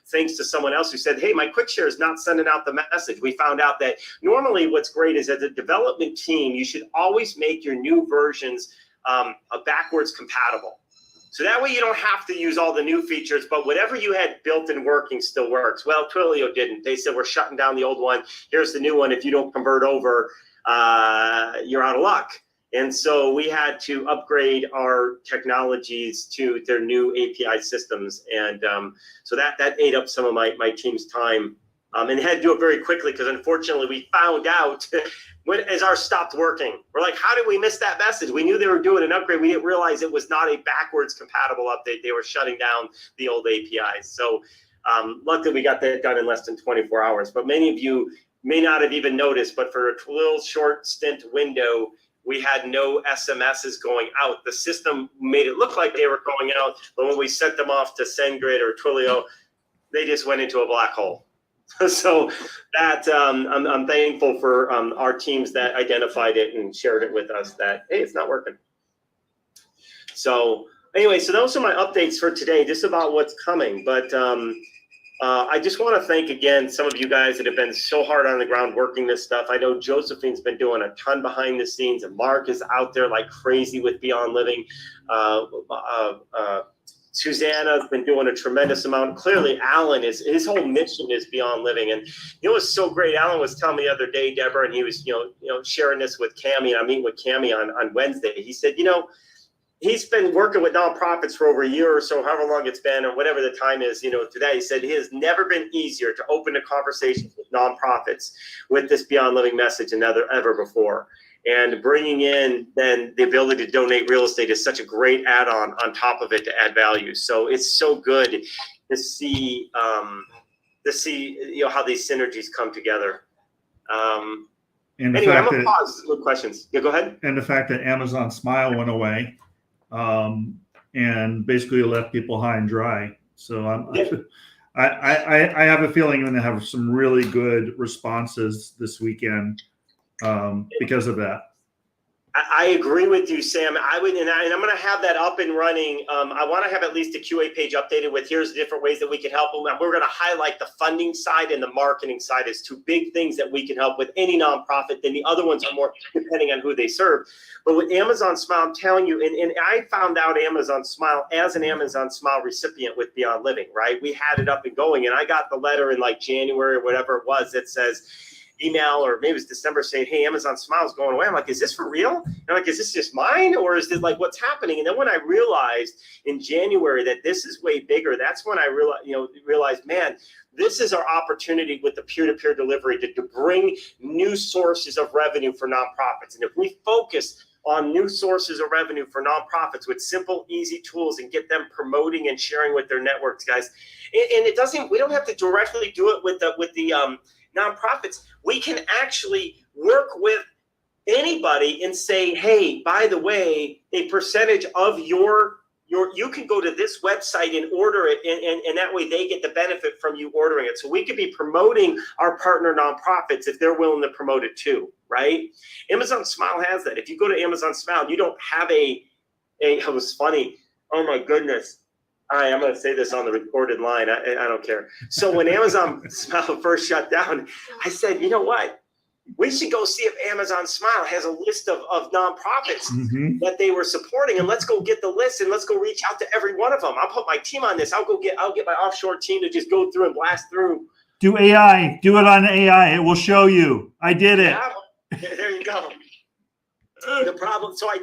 A: thanks to someone else who said, "Hey, my QuickShare is not sending out the message." We found out that normally what's great is as a development team, you should always make your new versions backwards compatible. So that way you don't have to use all the new features, but whatever you had built and working still works. Well, Twilio didn't. They said, we're shutting down the old one. Here's the new one. If you don't convert over, you're out of luck. And so we had to upgrade our technologies to their new API systems. And so that ate up some of my team's time. And had to do it very quickly because unfortunately we found out as ours stopped working. We're like, how did we miss that message? We knew they were doing an upgrade. We didn't realize it was not a backwards compatible update. They were shutting down the old APIs. So luckily we got that done in less than 24 hours. But many of you may not have even noticed, but for a little short stint window, we had no SMSs going out. The system made it look like they were going out, but when we sent them off to SendGrid or Twilio, they just went into a black hole. So that I'm thankful for our teams that identified it and shared it with us that, hey, it's not working. So anyway, so those are my updates for today, just about what's coming. But I just want to thank again some of you guys that have been so hard on the ground working this stuff. I know Josephine's been doing a ton behind the scenes, and Mark is out there like crazy with Beyond Living. Susanna's been doing a tremendous amount. Clearly, Alan his whole mission is Beyond Living, and it was so great. Alan was telling me the other day, Deborah, and he was sharing this with Cammie, and I'm meeting with Cammie on Wednesday. He said, he's been working with nonprofits for over a year or so, however long it's been, or whatever the time is, today. He said it has never been easier to open a conversation with nonprofits with this Beyond Living message than ever before. And bringing in then the ability to donate real estate is such a great add-on on top of it to add value. So it's so good to see how these synergies come together. Anyway, I'm gonna pause with questions. Yeah, go ahead.
D: And the fact that Amazon Smile went away and basically left people high and dry. So I have a feeling I'm going to have some really good responses this weekend because of that.
A: I agree with you, Sam. I'm going to have that up and running. I want to have at least a QA page updated with here's the different ways that we can help them. And we're going to highlight the funding side and the marketing side as two big things that we can help with any nonprofit. Then the other ones are more depending on who they serve. But with Amazon Smile, I'm telling you, and I found out Amazon Smile as an Amazon Smile recipient with Beyond Living, right? We had it up and going, and I got the letter in like January or whatever it was that says, email, or maybe it was December, saying, hey, Amazon Smile is going away. I'm like, is this for real? And I'm like, is this just mine, or is it like what's happening? And then when I realized in January that this is way bigger, that's when I realized, man, this is our opportunity with the peer-to-peer delivery to bring new sources of revenue for nonprofits. And if we focus on new sources of revenue for nonprofits with simple, easy tools and get them promoting and sharing with their networks, guys, and we don't have to directly do it with the nonprofits. We can actually work with anybody and say, hey, by the way, a percentage of you can go to this website and order it, and that way they get the benefit from you ordering it. So we could be promoting our partner nonprofits if they're willing to promote it too, right? Amazon Smile has that. If you go to Amazon Smile, you don't have it was funny. Oh my goodness. All right, I'm going to say this on the recorded line. I don't care. So when Amazon Smile first shut down, I said, you know what? We should go see if Amazon Smile has a list of nonprofits that they were supporting, and let's go get the list and let's go reach out to every one of them. I'll put my team on this. I'll get my offshore team to just go through and blast through
D: Do AI. Do it on AI. It will show you. I did it.
A: Yeah, there you go. The problem, so I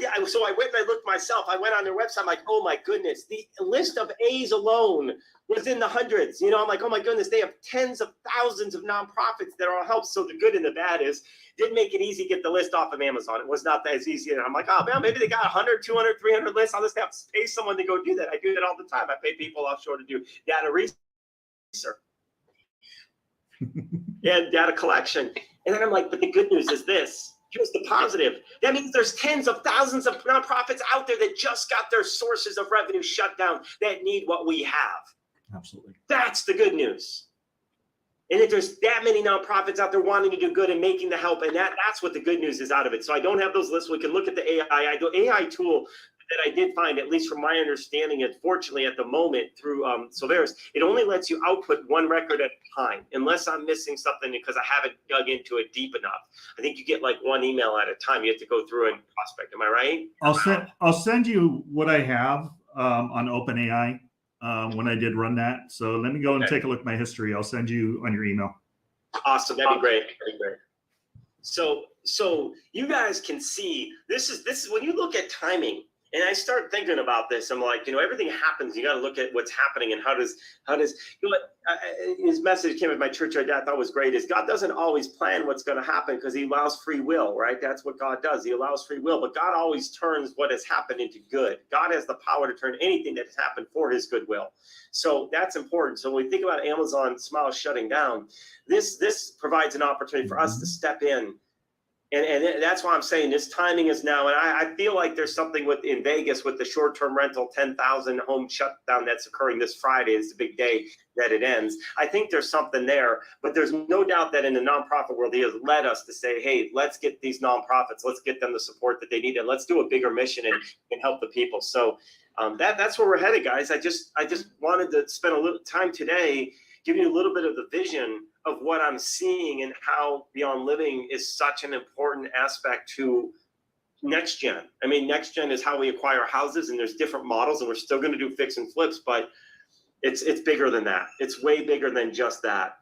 A: went and I looked myself. I went on their website. I'm like, oh my goodness, the list of A's alone was in the hundreds. You know, I'm like, oh my goodness, they have tens of thousands of nonprofits that all help. So the good and the bad is, didn't make it easy to get the list off of Amazon. It was not as easy. And I'm like, oh man, maybe they got 100, 200, 300 lists. I'll just have to pay someone to go do that. I do that all the time. I pay people offshore to do data research and data collection. And then I'm like, but the good news is this. Here's the positive. That means there's tens of thousands of nonprofits out there that just got their sources of revenue shut down that need what we have.
D: Absolutely.
A: That's the good news. And if there's that many nonprofits out there wanting to do good and making the help, and that's what the good news is out of it. So I don't have those lists. We can look at the AI tool that I did find, at least from my understanding, unfortunately at the moment through Silveris, it only lets you output one record at a time, unless I'm missing something because I haven't dug into it deep enough. I think you get like one email at a time. You have to go through and prospect. Am I right?
D: I'll send you what I have on OpenAI when I did run that. So let me go and take a look at my history. I'll send you on your email.
A: Awesome. That'd be great. That'd be great. So you guys can see this is when you look at timing. And I start thinking about this. I'm like, everything happens. You got to look at what's happening and how does his message came at my church I thought was great is God doesn't always plan what's going to happen because he allows free will, right? That's what God does. He allows free will, but God always turns what has happened into good. God has the power to turn anything that has happened for his goodwill. So that's important. So when we think about Amazon Smile shutting down, this provides an opportunity for us to step in. And that's why I'm saying this timing is now. And I feel like there's something in Vegas with the short-term rental 10,000 home shutdown that's occurring this Friday. It's the big day that it ends. I think there's something there, but there's no doubt that in the nonprofit world, he has led us to say, hey, let's get these nonprofits, let's get them the support that they need, and let's do a bigger mission and help the people. So that's where we're headed, guys. I just wanted to spend a little time today giving you a little bit of the vision of what I'm seeing and how Beyond Living is such an important aspect to next gen. I mean, next gen is how we acquire houses, and there's different models, and we're still going to do fix and flips, but it's bigger than that. It's way bigger than just that.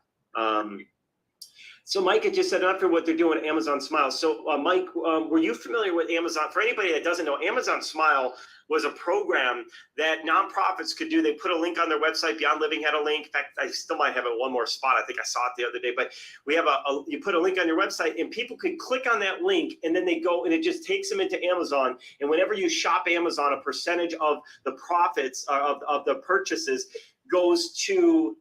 A: So Mike had just said after what they're doing at Amazon Smile. So Mike, were you familiar with Amazon? For anybody that doesn't know, Amazon Smile was a program that nonprofits could do. They put a link on their website. Beyond Living had a link. In fact, I still might have it one more spot. I think I saw it the other day. But we have you put a link on your website, and people could click on that link, and then they go, and it just takes them into Amazon. And whenever you shop Amazon, a percentage of the profits of the purchases goes to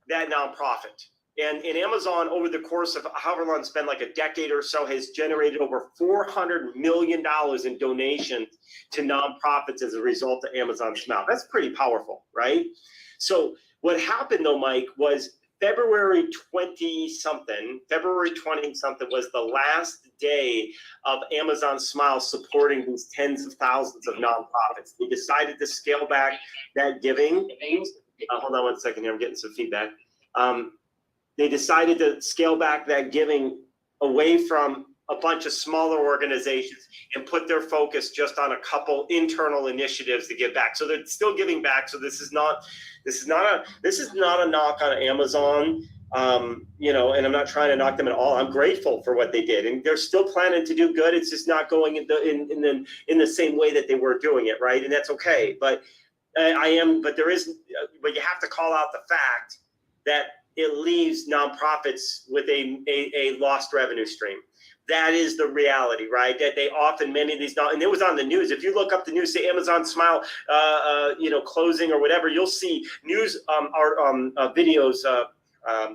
A: that nonprofit. And Amazon, over the course of however long it's been, like a decade or so, has generated over $400 million in donations to nonprofits as a result of Amazon Smile. That's pretty powerful, right? So what happened, though, Mike, was February 20-something was the last day of Amazon Smile supporting these tens of thousands of nonprofits. They decided to scale back that giving. Hold on one second here. I'm getting some feedback. They decided to scale back that giving away from a bunch of smaller organizations and put their focus just on a couple internal initiatives to give back. So they're still giving back. So this is not a knock on Amazon, and I'm not trying to knock them at all. I'm grateful for what they did, and they're still planning to do good. It's just not going in the same way that they were doing it, right? And that's okay. But but you have to call out the fact that it leaves nonprofits with a lost revenue stream. That is the reality, right? That they often, many of these, and it was on the news. If you look up the news, say Amazon Smile, closing or whatever, you'll see news videos,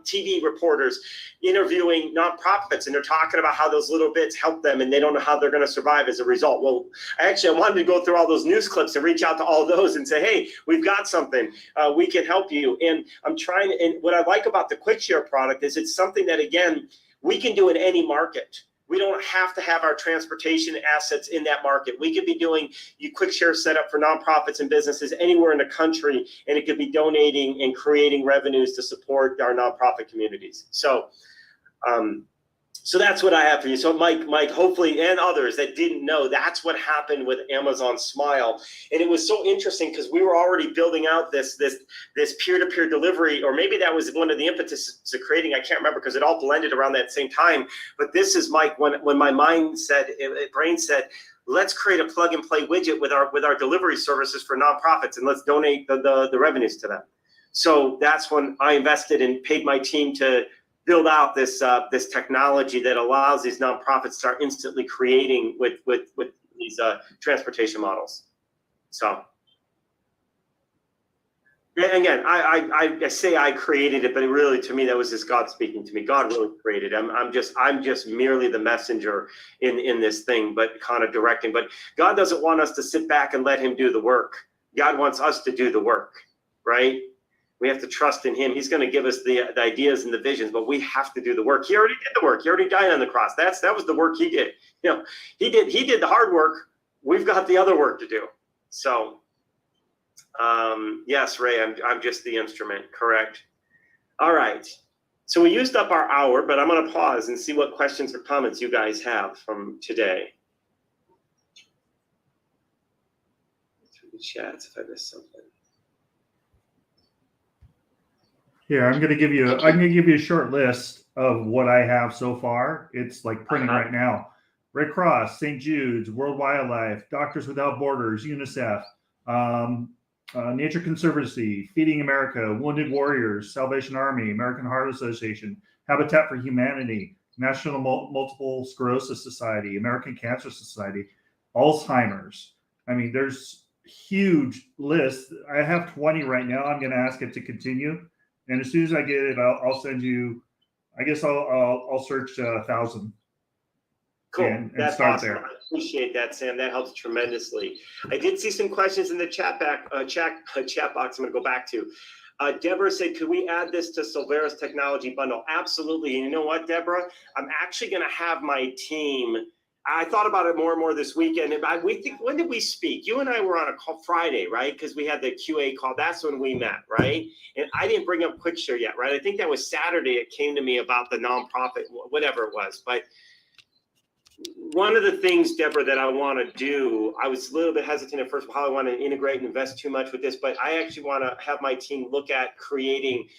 A: TV reporters interviewing nonprofits, and they're talking about how those little bits help them, and they don't know how they're going to survive as a result. Well, I wanted to go through all those news clips and reach out to all those and say, hey, we've got something. We can help you. And and what I like about the Quick Share product is it's something that, again, we can do in any market. We don't have to have our transportation assets in that market. We could be doing Quick Share setup for nonprofits and businesses anywhere in the country, and it could be donating and creating revenues to support our nonprofit communities. So So that's what I have for you. So Mike, hopefully, and others that didn't know, that's what happened with Amazon Smile. And it was so interesting because we were already building out this peer-to-peer delivery, or maybe that was one of the impetus to creating, I can't remember because it all blended around that same time. But this is Mike, when my brain said, let's create a plug and play widget with our delivery services for nonprofits, and let's donate the revenues to them. So that's when I invested and paid my team to build out this technology that allows these nonprofits to start instantly creating with these transportation models. So, and again, I say I created it, but it really, to me, that was just God speaking to me. God really created it. I'm just merely the messenger in this thing, but kind of directing. But God doesn't want us to sit back and let him do the work. God wants us to do the work, right? We have to trust in him. He's going to give us the ideas and the visions, but we have to do the work. He already did the work. He already died on the cross. That was the work he did. He did the hard work. We've got the other work to do. So, yes, Ray, I'm just the instrument. Correct. All right. So we used up our hour, but I'm going to pause and see what questions or comments you guys have from today. Through the chats, if I missed something.
D: Here, I'm going to give you a short list of what I have so far. It's like printing right now. Red Cross, St. Jude's, World Wildlife, Doctors Without Borders, UNICEF, Nature Conservancy, Feeding America, Wounded Warriors, Salvation Army, American Heart Association, Habitat for Humanity, National Multiple Sclerosis Society, American Cancer Society, Alzheimer's. I mean, there's huge lists. I have 20 right now. I'm going to ask it to continue. And as soon as I get it, I'll send you. I guess I'll search 1,000.
A: Cool.
D: And
A: That's
D: start
A: awesome.
D: there.
A: I appreciate that, Sam. That helps tremendously. I did see some questions in the chat box. I'm going to go back to. Deborah said, could we add this to Silvera's technology bundle? Absolutely. And you know what, Deborah? I'm actually going to have my team. I thought about it more and more this weekend. When did we speak? You and I were on a call Friday, right? Because we had the QA call. That's when we met, right? And I didn't bring up QuickShare yet, right? I think that was Saturday. It came to me about the nonprofit, whatever it was. But one of the things, Deborah, that I want to do, I was a little bit hesitant at first how I want to integrate and invest too much with this, but I actually want to have my team look at creating.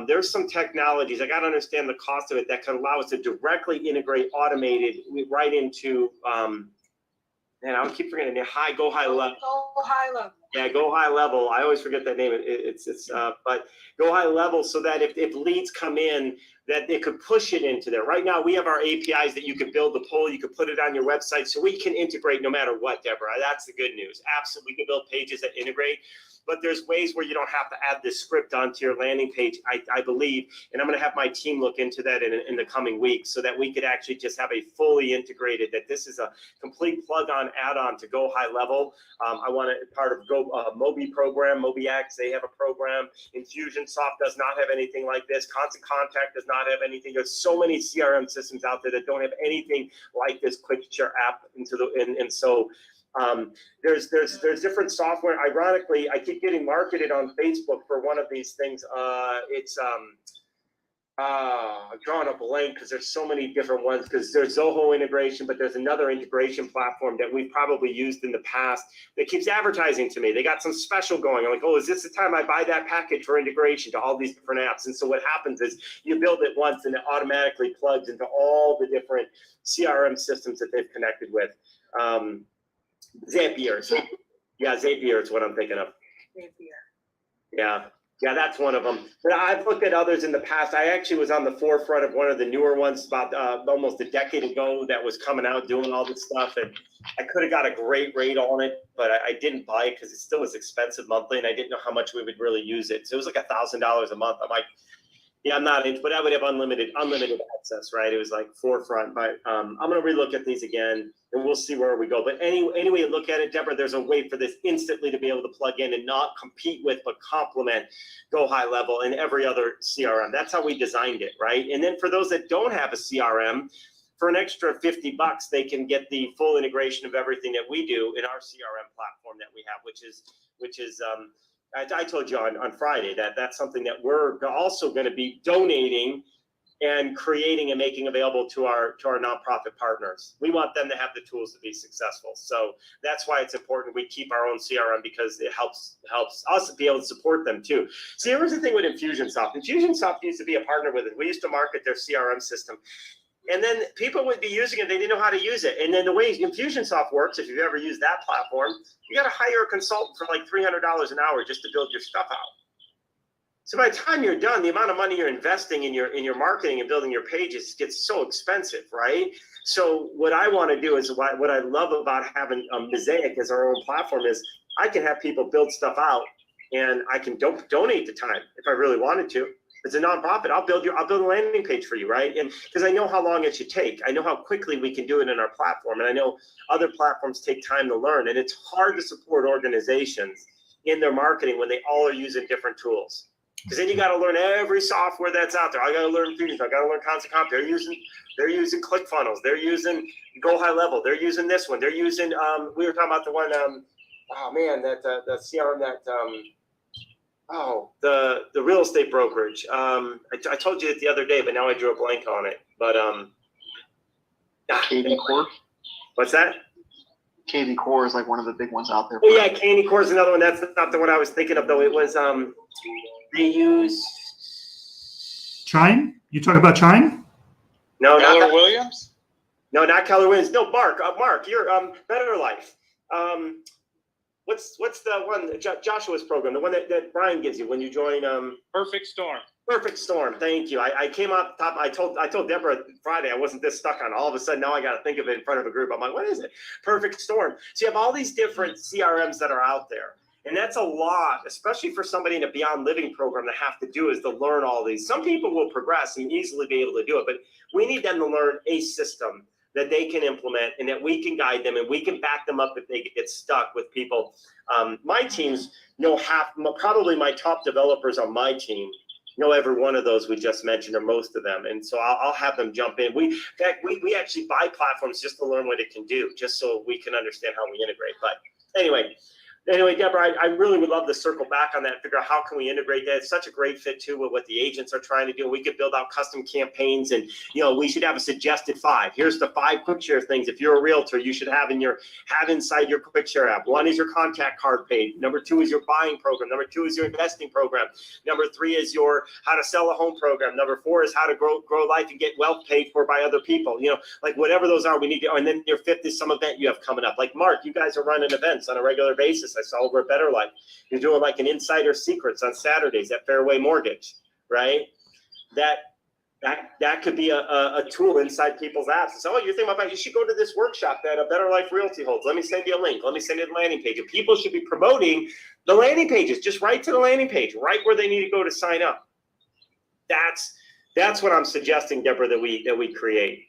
A: There's some technologies, I got to understand the cost of it, that can allow us to directly integrate automated right into, and I keep forgetting it, Go High Level.
F: Go High Level.
A: Yeah, Go High Level. I always forget that name. But Go High Level, so that if leads come in, that it could push it into there. Right now, we have our APIs that you can build the poll, you can put it on your website, so we can integrate no matter what, Deborah. That's the good news. Absolutely, we can build pages that integrate. But there's ways where you don't have to add this script onto your landing page, I believe. And I'm going to have my team look into that in the coming weeks, so that we could actually just have a fully integrated, that this is a complete plug-on add-on to Go High Level. I want it part of Mobi program, MobiX, they have a program. Infusionsoft does not have anything like this. Constant Contact does not have anything. There's so many CRM systems out there that don't have anything like this QuickShare app. There's different software. Ironically, I keep getting marketed on Facebook for one of these things. I'm drawing a blank because there's so many different ones, because there's Zoho integration, but there's another integration platform that we've probably used in the past that keeps advertising to me. They got some special going. I'm like, oh, is this the time I buy that package for integration to all these different apps? And so what happens is you build it once and it automatically plugs into all the different CRM systems that they've connected with. Zapier. Yeah, Zapier is what I'm thinking of.
F: Zapier.
A: Yeah, that's one of them. But I've looked at others in the past. I actually was on the forefront of one of the newer ones about almost a decade ago that was coming out doing all this stuff. And I could have got a great rate on it, but I didn't buy it because it still was expensive monthly, and I didn't know how much we would really use it. So it was like $1,000 a month. I'm like, yeah, I'm not into, but I would have unlimited access, right? It was like forefront, but I'm going to relook at these again, and we'll see where we go. But any way you look at it, Deborah, there's a way for this instantly to be able to plug in and not compete with, but complement Go High Level and every other CRM. That's how we designed it, right? And then for those that don't have a CRM, for an extra $50, they can get the full integration of everything that we do in our CRM platform that we have, which is I told you on Friday that that's something that we're also going to be donating and creating and making available to our nonprofit partners. We want them to have the tools to be successful. So that's why it's important we keep our own CRM, because it helps us be able to support them too. See, here's the thing with Infusionsoft. Infusionsoft used to be a partner with it. We used to market their CRM system. And then people would be using it, they didn't know how to use it. And then the way Infusionsoft works, if you've ever used that platform, you got to hire a consultant for like $300 an hour just to build your stuff out. So by the time you're done, the amount of money you're investing in your marketing and building your pages gets so expensive, right? So what I want to do is what I love about having Mosaic as our own platform is I can have people build stuff out, and I can donate the time if I really wanted to. It's a nonprofit. I'll build a landing page for you, right? And because I know how long it should take, I know how quickly we can do it in our platform, and I know other platforms take time to learn, and it's hard to support organizations in their marketing when they all are using different tools. Because then you got to learn every software that's out there. I got to learn Fusion. I got to learn Constant Comp. They're using ClickFunnels. They're using Go High Level. They're using this one. They're using we were talking about the one the CRM the real estate brokerage. I told you it the other day, but now I drew a blank on it. But
B: KV Core.
A: What's that?
B: KV Core is like one of the big ones out there.
A: Oh yeah, Candy Core is another one. That's not the one I was thinking of though. It was they use
D: Chime? You talk about Chime?
A: no, not
C: Keller
A: that.
C: Williams?
A: No, not Keller Williams. No, Mark, you're Better Life. What's the one Joshua's program? The one that Brian gives you when you join
C: Perfect Storm.
A: Perfect Storm. Thank you. I came off top. I told Deborah Friday I wasn't this stuck on. All of a sudden now I got to think of it in front of a group. I'm like, what is it? Perfect Storm. So you have all these different CRMs that are out there. And that's a lot, especially for somebody in a Beyond Living program to have to do is to learn all these. Some people will progress and easily be able to do it, but we need them to learn a system that they can implement and that we can guide them and we can back them up if they get stuck with people. My teams know probably my top developers on my team know every one of those we just mentioned or most of them. And so I'll have them jump in. We actually buy platforms just to learn what it can do, just so we can understand how we integrate. But anyway, Deborah, I really would love to circle back on that and figure out how can we integrate that. It's such a great fit too with what the agents are trying to do. We could build out custom campaigns, and we should have a suggested 5. Here's the 5 quick share things. If you're a realtor, you should have inside your quick share app. 1 is your contact card page. Number 2 is your buying program. Number 2 is your investing program. Number 3 is your how to sell a home program. Number 4 is how to grow life and get wealth paid for by other people. Like whatever those are, we need to. And then your 5th is some event you have coming up. Like Mark, you guys are running events on a regular basis. I saw over at Better Life. You're doing like an Insider Secrets on Saturdays at Fairway Mortgage, right? That could be a tool inside people's apps. So, you're thinking about you should go to this workshop that a Better Life Realty holds. Let me send you a link. Let me send you the landing page. And people should be promoting the landing pages. Just right to the landing page, right where they need to go to sign up. That's what I'm suggesting, Deborah, that we create.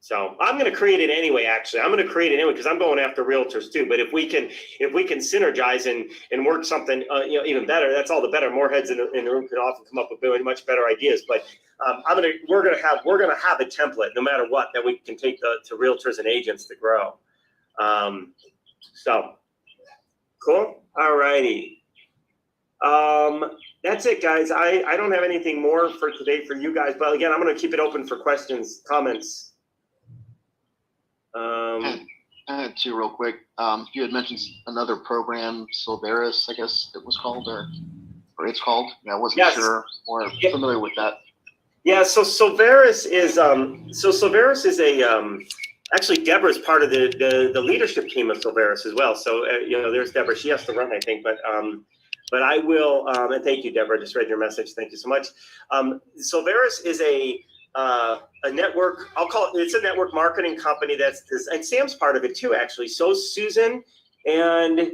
A: So I'm going to create it anyway. Actually, I'm going to create it anyway because I'm going after realtors too. But if we can synergize and work something even better, that's all the better. More heads in the room can often come up with much better ideas. But we're going to have a template no matter what that we can take to realtors and agents to grow. So cool. All righty. That's it, guys. I don't have anything more for today for you guys. But again, I'm going to keep it open for questions, comments.
B: I had 2 real quick. You had mentioned another program, Silveris, I guess it was called, or it's called. I wasn't sure or familiar with that.
A: Yeah, so Silveris is a actually Deborah's part of the leadership team of Silveris as well. So there's Deborah. She has to run, I think, but I will. And thank you, Deborah. I just read your message. Thank you so much. Silveris is a network. It's a network marketing company and Sam's part of it too, actually. So Susan and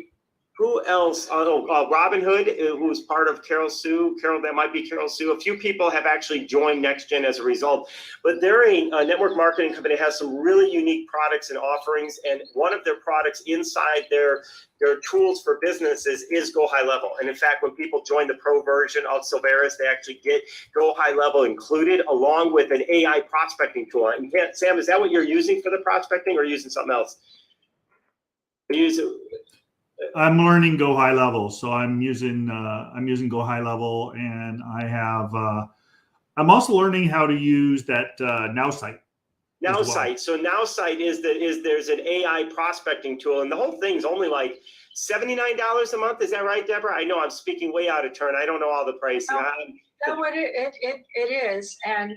A: who else? Robin Hood, who's part of Carol, that might be Carol Sue. A few people have actually joined NextGen as a result, but they're a network marketing company that has some really unique products and offerings. And one of their products inside their tools for businesses is Go High Level. And in fact, when people join the pro version of Silveris, they actually get Go High Level included along with an AI prospecting tool. And Sam, is that what you're using for the prospecting or using something else?
D: I'm learning Go High Level, so I'm using Go High Level, and I have I'm also learning how to use that Now site.
A: Now
D: as well.
A: site. So Now site is there's an AI prospecting tool, and the whole thing's only like $79 a month. Is that right, Deborah? I know I'm speaking way out of turn. I don't know all the pricing.
F: No, it is, and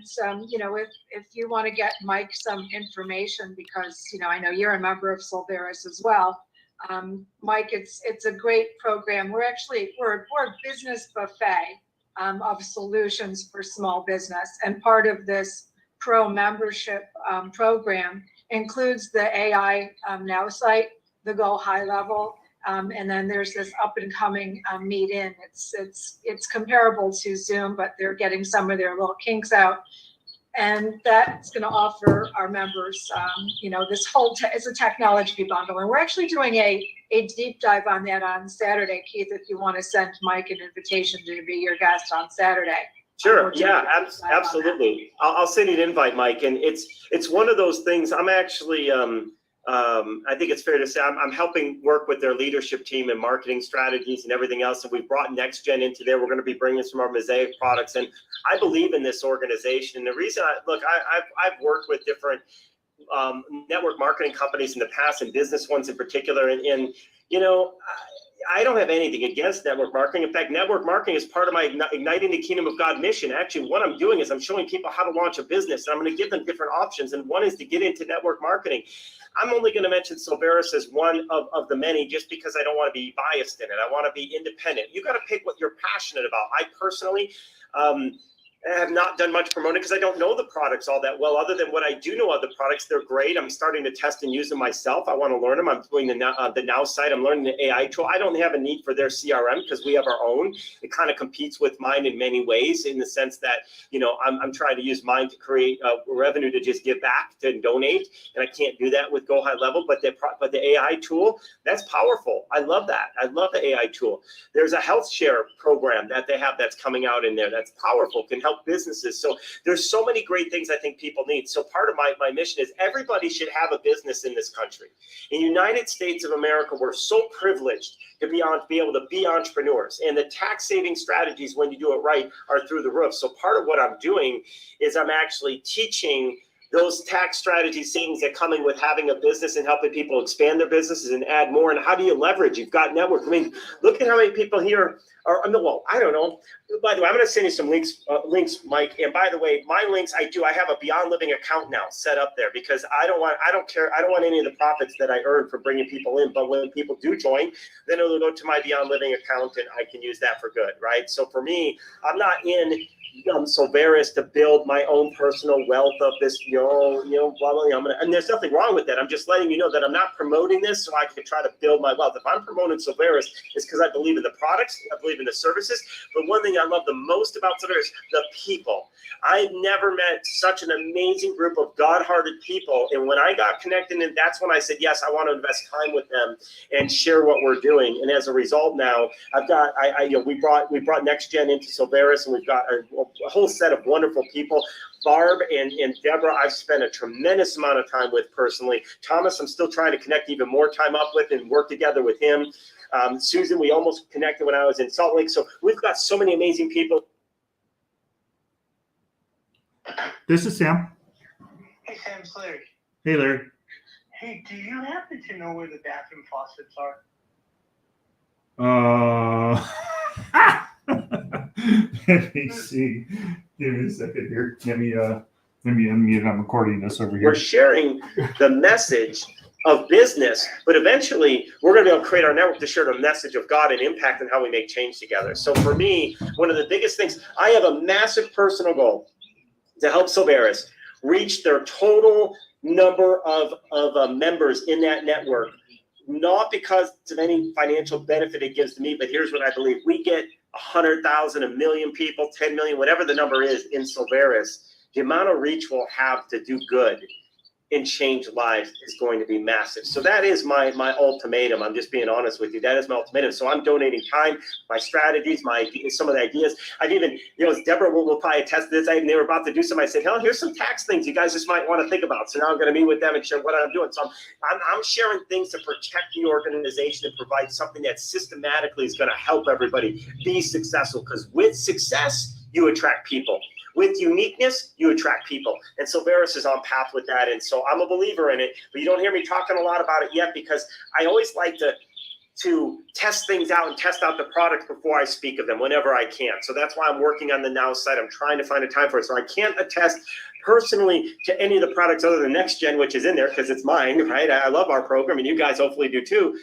F: you know, if you want to get Mike some information, because you know, I know you're a member of Solveris as well. Mike, it's a great program. We're a business buffet of solutions for small business, and part of this pro membership program includes the AI Now site, the Go High Level. And then there's this up and coming Meet In. It's comparable to Zoom, but they're getting some of their little kinks out, and that's going to offer our members, you know, this whole it's a technology bundle, and we're actually doing a deep dive on that on Saturday, Keith. If you want to send Mike an invitation to be your guest on Saturday.
A: Sure. Yeah, absolutely. I'll send you an invite, Mike. And it's one of those things. I'm actually. I think it's fair to say I'm helping work with their leadership team and marketing strategies and everything else. And we've brought Next Gen into there. We're going to be bringing some of our Mosaic products. And I believe in this organization. And the reason I've worked with different network marketing companies in the past, and business ones in particular. And you know, I don't have anything against network marketing. In fact, network marketing is part of my Igniting the Kingdom of God mission. Actually, what I'm doing is I'm showing people how to launch a business, and I'm going to give them different options. And one is to get into network marketing. I'm only going to mention Solveris as one of the many, just because I don't want to be biased in it. I want to be independent. You got to pick what you're passionate about. I personally I have not done much promoting because I don't know the products all that well. Other than what I do know of the products, they're great. I'm starting to test and use them myself. I want to learn them. I'm doing the Now site. I'm learning the AI tool. I don't have a need for their CRM because we have our own. It kind of competes with mine in many ways, in the sense that, you know, I'm trying to use mine to create revenue to just give back, to donate, and I can't do that with Go High Level. But the AI tool, that's powerful. I love that. I love the AI tool. There's a health share program that they have that's coming out in there that's powerful, can help businesses. So there's so many great things I think people need. So part of my mission is everybody should have a business in this country. In the United States of America, we're so privileged to be able to be entrepreneurs, and the tax saving strategies, when you do it right, are through the roof. So part of what I'm doing is I'm actually teaching those tax strategies, things that come in with having a business and helping people expand their businesses and add more. And how do you leverage? You've got network. I mean, look at how many people here are, well, I don't know. By the way, I'm going to send you some links, Mike. And by the way, my links, I have a Beyond Living account now set up there, because I don't want any of the profits that I earn from bringing people in. But when people do join, then it'll go to my Beyond Living account, and I can use that for good, right? So for me, I'm not in Solveris to build my own personal wealth of this, blah, blah, and there's nothing wrong with that. I'm just letting you know that I'm not promoting this so I can try to build my wealth. If I'm promoting Solveris, it's because I believe in the products, I believe in the services. But one thing I love the most about Solveris, the people. I've never met such an amazing group of God-hearted people. And when I got connected, and that's when I said, yes, I want to invest time with them and share what we're doing. And as a result, now we brought Next Gen into Solveris, and we've got a whole set of wonderful people. Barb and Deborah, I've spent a tremendous amount of time with personally. Thomas, I'm still trying to connect even more time up with and work together with him. Susan, we almost connected when I was in Salt Lake. So we've got so many amazing people.
D: This is Sam.
G: Hey, Sam, it's Larry.
D: Hey, Larry.
G: Hey, do you happen to know where the bathroom faucets are?
D: Let me see. Give me a second here. Let me unmute. I'm recording this over here.
A: We're sharing the message of business, but eventually we're going to be able to create our network to share the message of God and impact and how we make change together. So for me, one of the biggest things, I have a massive personal goal to help Solveris reach their total number of members in that network, not because of any financial benefit it gives to me, but here's what I believe. We get 100,000, 1 million people, 10 million, whatever the number is in Solveris, the amount of reach we'll have to do good and change lives is going to be massive. So that is my ultimatum. I'm just being honest with you. That is my ultimatum. So I'm donating time, my strategies, my ideas, some of the ideas. I've even, as Deborah will probably attest to this, they were about to do something. I said, hell, here's some tax things you guys just might want to think about. So now I'm going to meet with them and share what I'm doing. So I'm sharing things to protect the organization and provide something that systematically is going to help everybody be successful. Because with success, you attract people. with uniqueness, you attract people. And Silveris is on path with that. And so I'm a believer in it, but you don't hear me talking a lot about it yet because I always like to test things out and test out the products before I speak of them whenever I can. So that's why I'm working on the Now site. I'm trying to find a time for it. So I can't attest personally to any of the products other than Next Gen, which is in there because it's mine, right? I love our program and you guys hopefully do too.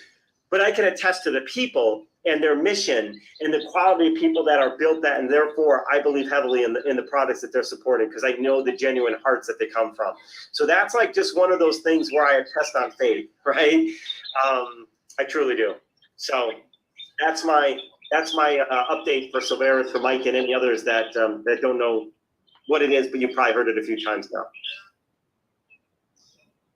A: But I can attest to the people and their mission and the quality of people that are built that, and therefore I believe heavily in the products that they're supporting because I know the genuine hearts that they come from. So that's like just one of those things where I attest on faith, right? I truly do. So that's my update for Silveris, for Mike, and any others that that don't know what it is, but you've probably heard it a few times now.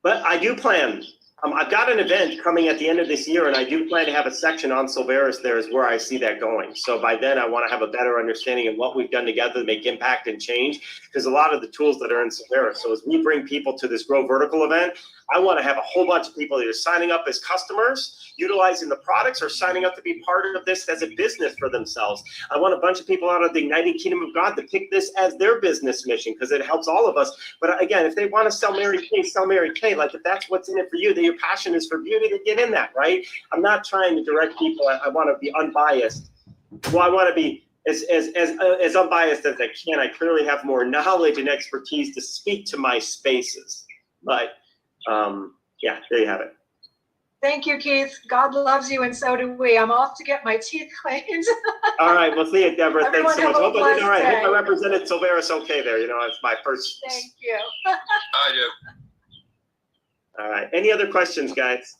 A: But I do plan. I've got an event coming at the end of this year, and I do plan to have a section on Silveris there is where I see that going. So by then, I want to have a better understanding of what we've done together to make impact and change, because a lot of the tools that are in Silveris. So as we bring people to this Grow Vertical event, I want to have a whole bunch of people either signing up as customers, utilizing the products, or signing up to be part of this as a business for themselves. I want a bunch of people out of the Igniting Kingdom of God to pick this as their business mission because it helps all of us. But again, if they want to sell Mary Kay, sell Mary Kay. Like if that's what's in it for you, that your passion is for beauty, to get in that, right? I'm not trying to direct people. I want to be unbiased. Well, I want to be as unbiased as I can. I clearly have more knowledge and expertise to speak to my spaces. But yeah, there you have it.
F: Thank you, Keith. God loves you, and so do we. I'm off to get my teeth cleaned.
A: All right, well, see you, Deborah.
F: Everyone
A: Thanks so much.
F: have a
A: Hope I did all right.
F: blessed
A: Hope I
F: day.
A: represented Silveris okay there. You know, it's my first.
F: Thank you.
C: I do.
A: All right. Any other questions, guys?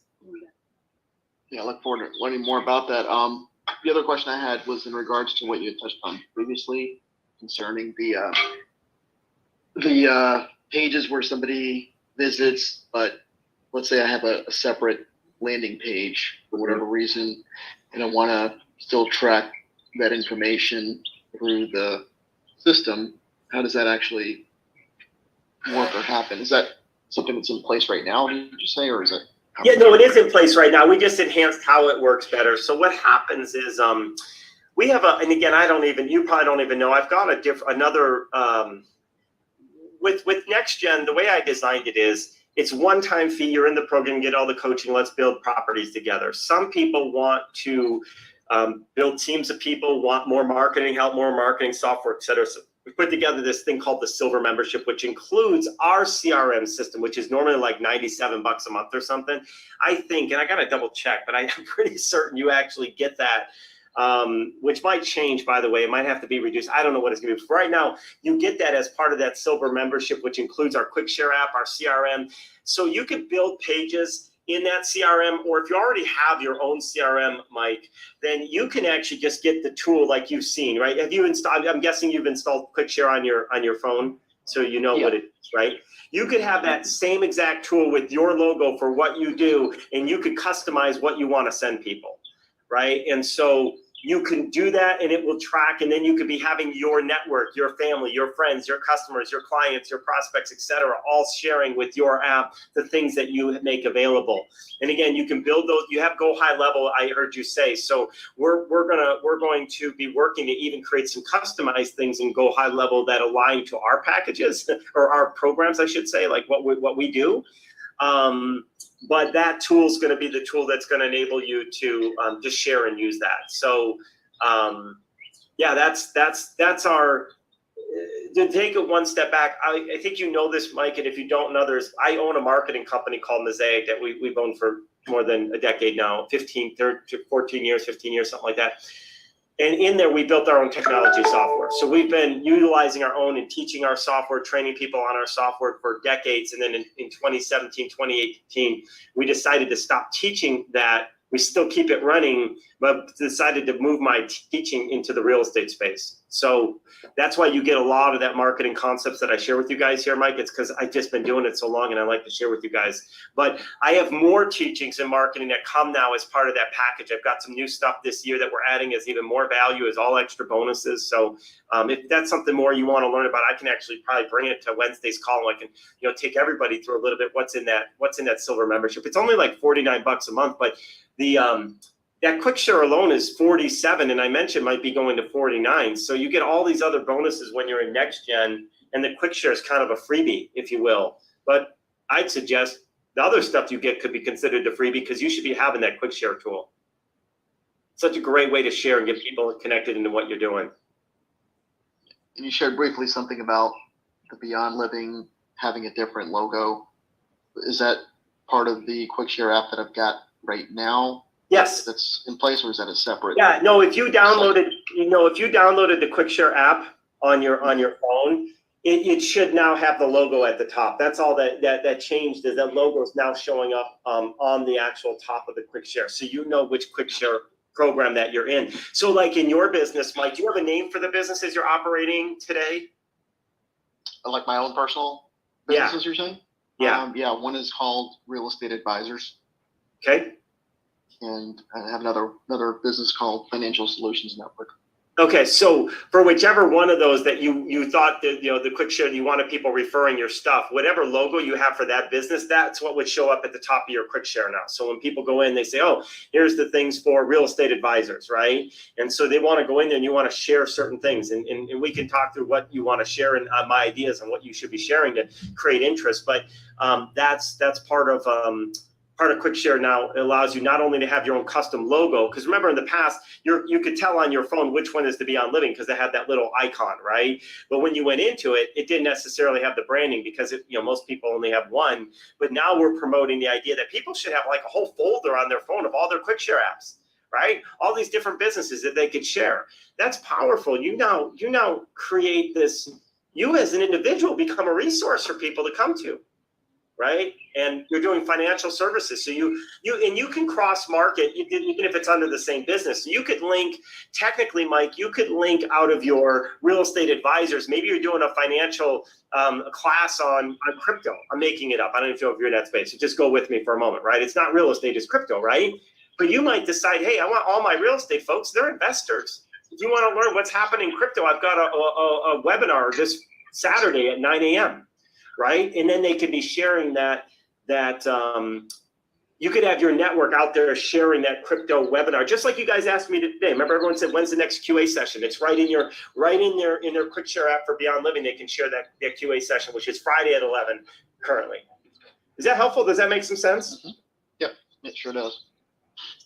B: Yeah, I look forward to learning more about that. The other question I had was in regards to what you had touched on previously concerning the pages where somebody visits, but let's say I have a separate landing page for whatever reason, and I want to still track that information through the system. How does that actually work or happen? Is that something that's in place right now, did you say, or is it?
A: Yeah, no, it is in place right now. We just enhanced how it works better. So what happens is we have and again, you probably don't even know, I've got another, with Next Gen, the way I designed it is, it's one-time fee. You're in the program, get all the coaching. Let's build properties together. Some people want to build teams of people, want more marketing help, more marketing software, et cetera. So we put together this thing called the Silver Membership, which includes our CRM system, which is normally like $97 a month or something. I think, and I got to double check, but I'm pretty certain you actually get that. Which might change, by the way. It might have to be reduced. I don't know what it's going to be. For right now, you get that as part of that Silver Membership, which includes our Quick Share app, our CRM. So you can build pages in that CRM, or if you already have your own CRM, Mike, then you can actually just get the tool like you've seen, right? Have you installed? I'm guessing you've installed Quick Share on your phone, so you know what it is, right? You could have that same exact tool with your logo for what you do, and you could customize what you want to send people, right? And so you can do that and it will track, and then you could be having your network, your family, your friends, your customers, your clients, your prospects, etc., all sharing with your app the things that you make available. And again, you can build those. You have Go High Level, I heard you say. So we're going to be working to even create some customized things in Go High Level that align to our packages or our programs, I should say, like what we do. But that tool is going to be the tool that's going to enable you to just share and use that. So, yeah, that's our. To take it one step back, I think you know this, Mike, and if you don't know, I own a marketing company called Mosaic that we've owned for more than a decade now, 14 years, 15 years, something like that. And in there, we built our own technology software. So we've been utilizing our own and teaching our software, training people on our software for decades. And then in 2017, 2018, we decided to stop teaching that. We still keep it running, but decided to move my teaching into the real estate space. So that's why you get a lot of that marketing concepts that I share with you guys here, Mike. It's because I've just been doing it so long and I like to share with you guys. But I have more teachings in marketing that come now as part of that package. I've got some new stuff this year that we're adding as even more value, as all extra bonuses. So if that's something more you want to learn about, I can actually probably bring it to Wednesday's call. And I can, take everybody through a little bit what's in that Silver Membership. It's only like $49 a month, but that quick share alone is 47, and I mentioned might be going to 49. So you get all these other bonuses when you're in next gen, and the quick share is kind of a freebie, if you will. But I'd suggest the other stuff you get could be considered a freebie because you should be having that quick share tool. Such a great way to share and get people connected into what you're doing.
B: And you shared briefly something about the Beyond Living having a different logo. Is that part of the quick share app that I've got right now?
A: Yes.
B: That's in place, or is that a separate?
A: Yeah, no, if you downloaded, the quick share app on your phone, it should now have the logo at the top. That's all that changed, is that logo is now showing up on the actual top of the quick share. So you know which quick share program that you're in. So like in your business, Mike, do you have a name for the businesses you're operating today?
B: Like my own personal
A: Yeah.
B: businesses, you're saying?
A: Yeah.
B: Yeah, one is called Real Estate Advisors.
A: Okay.
B: And I have another business called Financial Solutions Network.
A: Okay, so for whichever one of those that you thought that, the quick share, you wanted people referring your stuff, whatever logo you have for that business, that's what would show up at the top of your quick share now. So when people go in, they say, oh, here's the things for real estate advisors, right? And so they want to go in there and you want to share certain things. And we can talk through what you want to share and my ideas on what you should be sharing to create interest. But that's part of quick share now. It allows you not only to have your own custom logo, because remember in the past you could tell on your phone which one is the Beyond Living because they had that little icon, right? But when you went into it, it didn't necessarily have the branding because most people only have one. But now we're promoting the idea that people should have like a whole folder on their phone of all their quick share apps, right? All these different businesses that they could share. That's powerful. You now create this. You as an individual become a resource for people to come to. Right, and you're doing financial services, so you can cross market even if it's under the same business. So you could link, technically, Mike, you could link out of your real estate advisors. Maybe you're doing a financial class on crypto. I'm making it up. I don't even know if you're in that space. So just go with me for a moment, right? It's not real estate, it's crypto, right? But you might decide, hey, I want all my real estate folks. They're investors. If you want to learn what's happening in crypto, I've got a webinar this Saturday at 9 a.m. Right, and then they could be sharing that you could have your network out there sharing that crypto webinar, just like you guys asked me today. Remember, everyone said, "When's the next QA session?" It's right in their quick share app for Beyond Living. They can share that QA session, which is Friday at 11 currently. Is that helpful? Does that make some sense?
B: Mm-hmm. Yep, it sure does.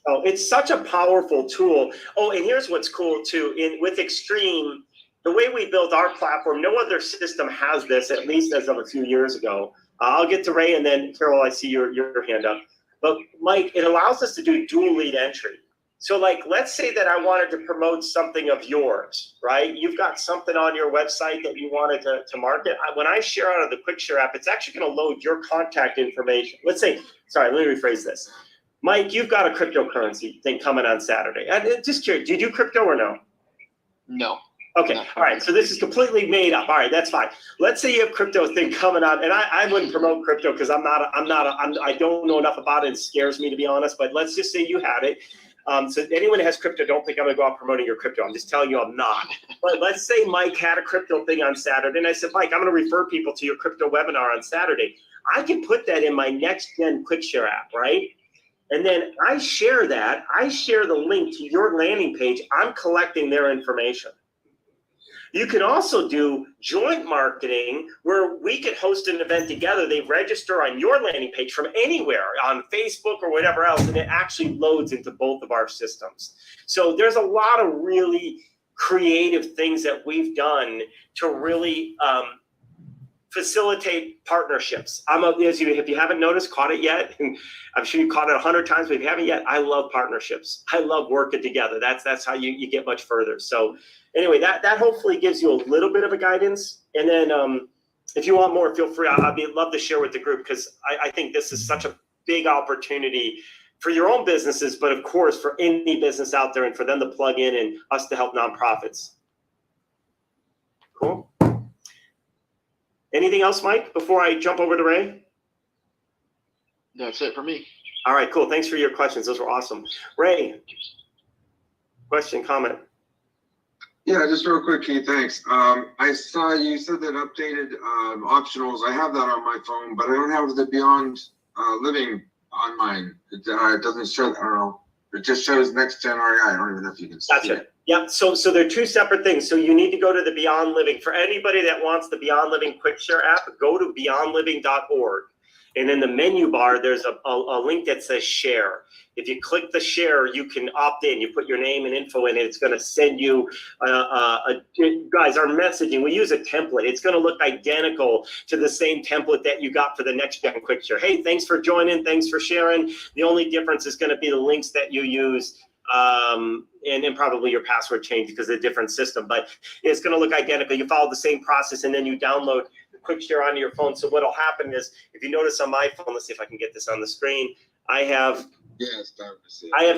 A: Oh, it's such a powerful tool. Oh, and here's what's cool too. With Extreme, the way we built our platform, no other system has this, at least as of a few years ago. I'll get to Ray, and then Carol, I see your hand up. But Mike, it allows us to do dual lead entry. So like, let's say that I wanted to promote something of yours, right? You've got something on your website that you wanted to market. When I share out of the quick share app, it's actually going to load your contact information. Let's say, sorry, let me rephrase this. Mike, you've got a cryptocurrency thing coming on Saturday. Just curious, do you do crypto or no?
B: No.
A: Okay, all right, so this is completely made up. All right, that's fine. Let's say you have crypto thing coming on, and I wouldn't promote crypto because I don't know enough about it. It scares me, to be honest, but let's just say you had it. So anyone that has crypto, don't think I'm gonna go out promoting your crypto. I'm just telling you I'm not. But let's say Mike had a crypto thing on Saturday, and I said, Mike, I'm gonna refer people to your crypto webinar on Saturday. I can put that in my next gen quick share app, right? And then I share the link to your landing page. I'm collecting their information. You can also do joint marketing where we could host an event together. They register on your landing page from anywhere on Facebook or whatever else, and it actually loads into both of our systems. So there's a lot of really creative things that we've done to really facilitate partnerships. If you haven't noticed, caught it yet, and I'm sure you caught it 100 times, but if you haven't yet, I love partnerships. I love working together. That's how you get much further. So anyway, that hopefully gives you a little bit of a guidance. And then if you want more, feel free. I'd love to share with the group because I think this is such a big opportunity for your own businesses, but of course for any business out there and for them to plug in and us to help nonprofits. Cool. Anything else, Mike, before I jump over to Ray?
B: That's it for me.
A: All right, cool. Thanks for your questions. Those were awesome. Ray, question, comment?
H: Yeah, just real quick, Keith, thanks. I saw you said that updated optionals. I have that on my phone, but I don't have the Beyond Living on mine. It doesn't show, I don't know. It just shows Next Gen REI. I don't even know if you can see
A: Gotcha.
H: it.
A: Yeah, so they're two separate things. So you need to go to the Beyond Living. For anybody that wants the Beyond Living Quick Share app, go to beyondliving.org. And in the menu bar, there's a link that says share. If you click the share, you can opt in. You put your name and info in, and it's going to send you, guys, our messaging, we use a template. It's going to look identical to the same template that you got for the Next Gen Quick Share. Hey, thanks for joining. Thanks for sharing. The only difference is going to be the links that you use, and probably your password change because of a different system. But it's going to look identical. You follow the same process, and then you download Quick Share onto your phone. So what'll happen is, if you notice on my phone, let's see if I can get this on the screen. I have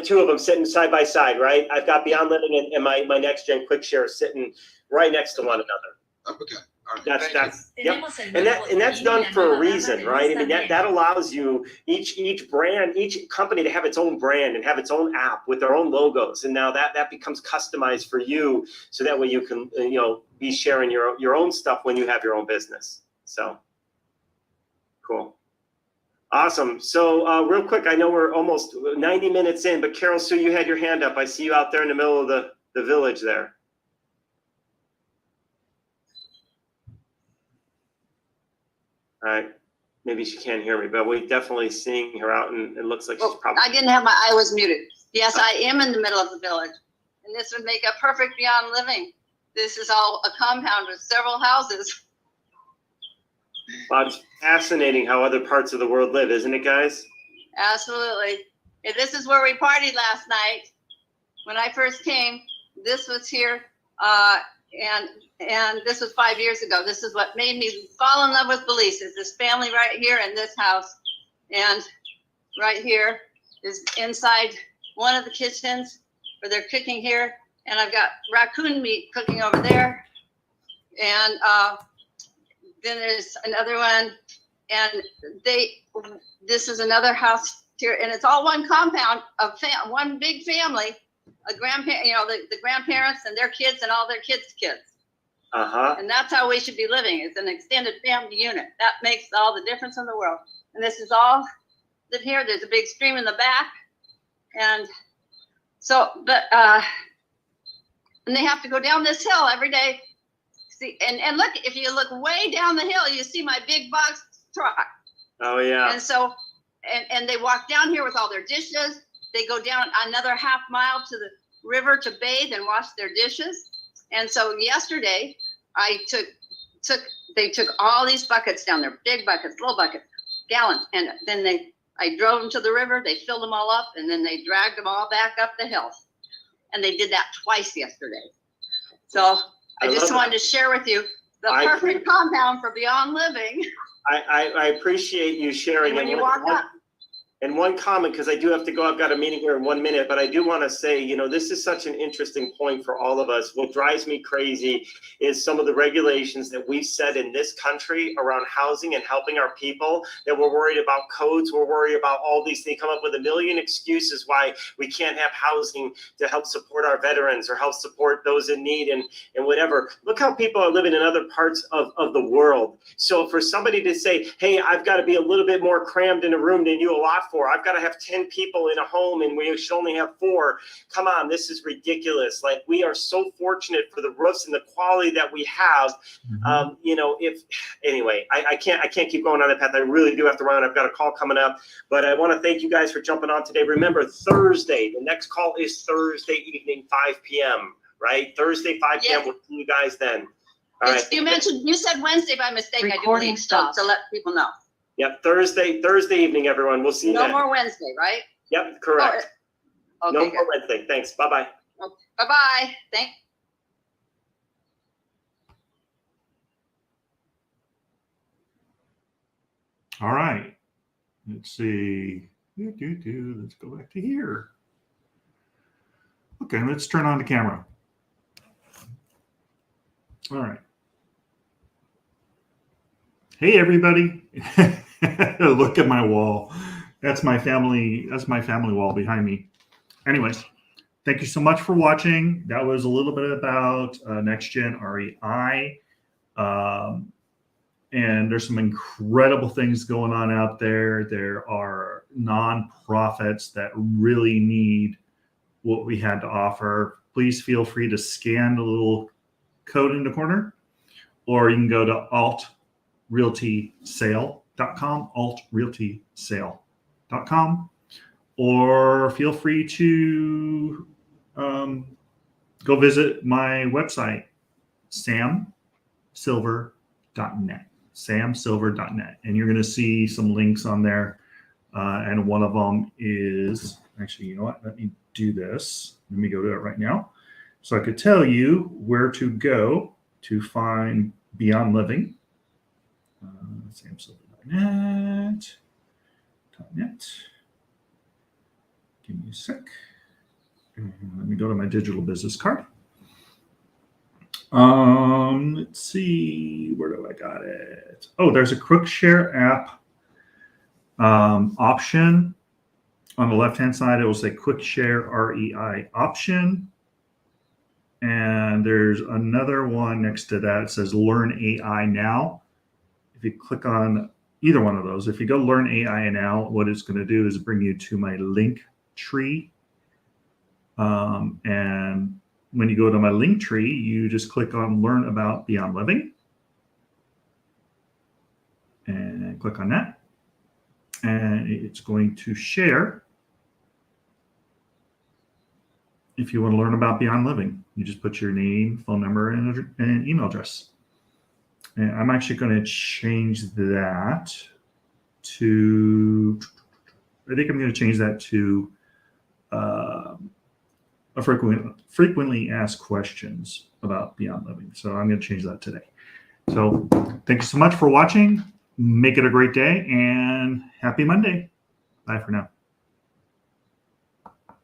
A: two of them sitting side by side, right? I've got Beyond Living and my Next Gen Quick Share sitting right next to one another.
H: Okay. All right.
A: That's and that's done for a reason, right? I mean, that allows you each brand, each company to have its own brand and have its own app with their own logos, and now that becomes customized for you, so that way you can be sharing your own stuff when you have your own business. So cool. Awesome. So real quick, I know we're almost 90 minutes in, but Carol Sue, you had your hand up. I see you out there in the middle of the village there. All right. Maybe she can't hear me, but we're definitely seeing her out, and it looks like she's probably.
I: I didn't have I was muted. Yes, I am in the middle of the village, and this would make a perfect Beyond Living. This is all a compound with several houses.
A: Well, it's fascinating how other parts of the world live, isn't it, guys?
I: Absolutely. And this is where we partied last night. When I first came, this was here, and this was 5 years ago. This is what made me fall in love with Belize, is this family right here in this house. And right here is inside one of the kitchens where they're cooking here. And I've got raccoon meat cooking over there. And then there's another one. And this is another house here. And it's all one compound of one big family, a grandparent, the grandparents and their kids and all their kids' kids.
A: Uh-huh.
I: And that's how we should be living. It's an extended family unit. That makes all the difference in the world. And this is all live here. There's a big stream in the back. And so, and they have to go down this hill every day. See, and look, if you look way down the hill, you see my big box truck.
A: Oh, yeah.
I: And so, and they walk down here with all their dishes. They go down another half mile to the river to bathe and wash their dishes. And so yesterday, they took all these buckets down there, big buckets, little buckets, gallons, and then I drove them to the river. They filled them all up, and then they dragged them all back up the hill. And they did that twice yesterday. So I just wanted to share with you the perfect compound for Beyond Living.
A: I appreciate you sharing.
I: And when you walk up.
A: And one comment, because I do have to go, I've got a meeting here in 1 minute, but I do want to say, this is such an interesting point for all of us. What drives me crazy is some of the regulations that we've set in this country around housing and helping our people, that we're worried about codes, we're worried about all these things, come up with a million excuses why we can't have housing to help support our veterans or help support those in need and whatever. Look how people are living in other parts of the world. So for somebody to say, hey, I've got to be a little bit more crammed in a room than you allot for, I've got to have 10 people in a home and we should only have 4. Come on, this is ridiculous. Like, we are so fortunate for the roofs and the quality that we have. Anyway, I can't keep going on that path. I really do have to run. I've got a call coming up, but I want to thank you guys for jumping on today. Remember, Thursday, the next call is Thursday evening, 5 p.m., right? Thursday, 5 p.m.
I: Yes.
A: We'll see you guys then. All right.
I: You said Wednesday by mistake.
F: Recording
I: I do stop to let people know.
A: Yep, Thursday evening, everyone. We'll see you then.
I: No more Wednesday, right?
A: Yep, correct.
I: Oh, okay,
A: no more Wednesday. Thanks. Bye-bye.
I: Bye-bye. Thanks.
D: All right. Let's see. Let's go back to here. Okay, let's turn on the camera. All right. Hey, everybody. Look at my wall. That's my family wall behind me. Anyways, thank you so much for watching. That was a little bit about Next Gen REI. And there's some incredible things going on out there. There are nonprofits that really need what we had to offer, please feel free to scan the little code in the corner, or you can go to altrealtysale.com, altrealtysale.com, or feel free to go visit my website, samsilver.net, samsilver.net, and you're going to see some links on there. And one of them is, actually, you know what? Let me do this. Let me go to it right now. So I could tell you where to go to find Beyond Living. Samsilver.net. Give me a sec. And let me go to my digital business card. Let's see, where do I got it? Oh, there's a quick share app option. On the left-hand side, it will say quick share REI option. And there's another one next to that. It says learn AI now. If you click on either one of those, if you go learn AI now, what it's going to do is bring you to my link tree. And when you go to my link tree, you just click on learn about Beyond Living and click on that. And it's going to share. If you want to learn about Beyond Living, you just put your name, phone number, and email address. And I'm actually going to change that to, I think I'm going to change that to a frequently asked questions about Beyond Living. So I'm going to change that today. So thank you so much for watching. Make it a great day and happy Monday. Bye for now.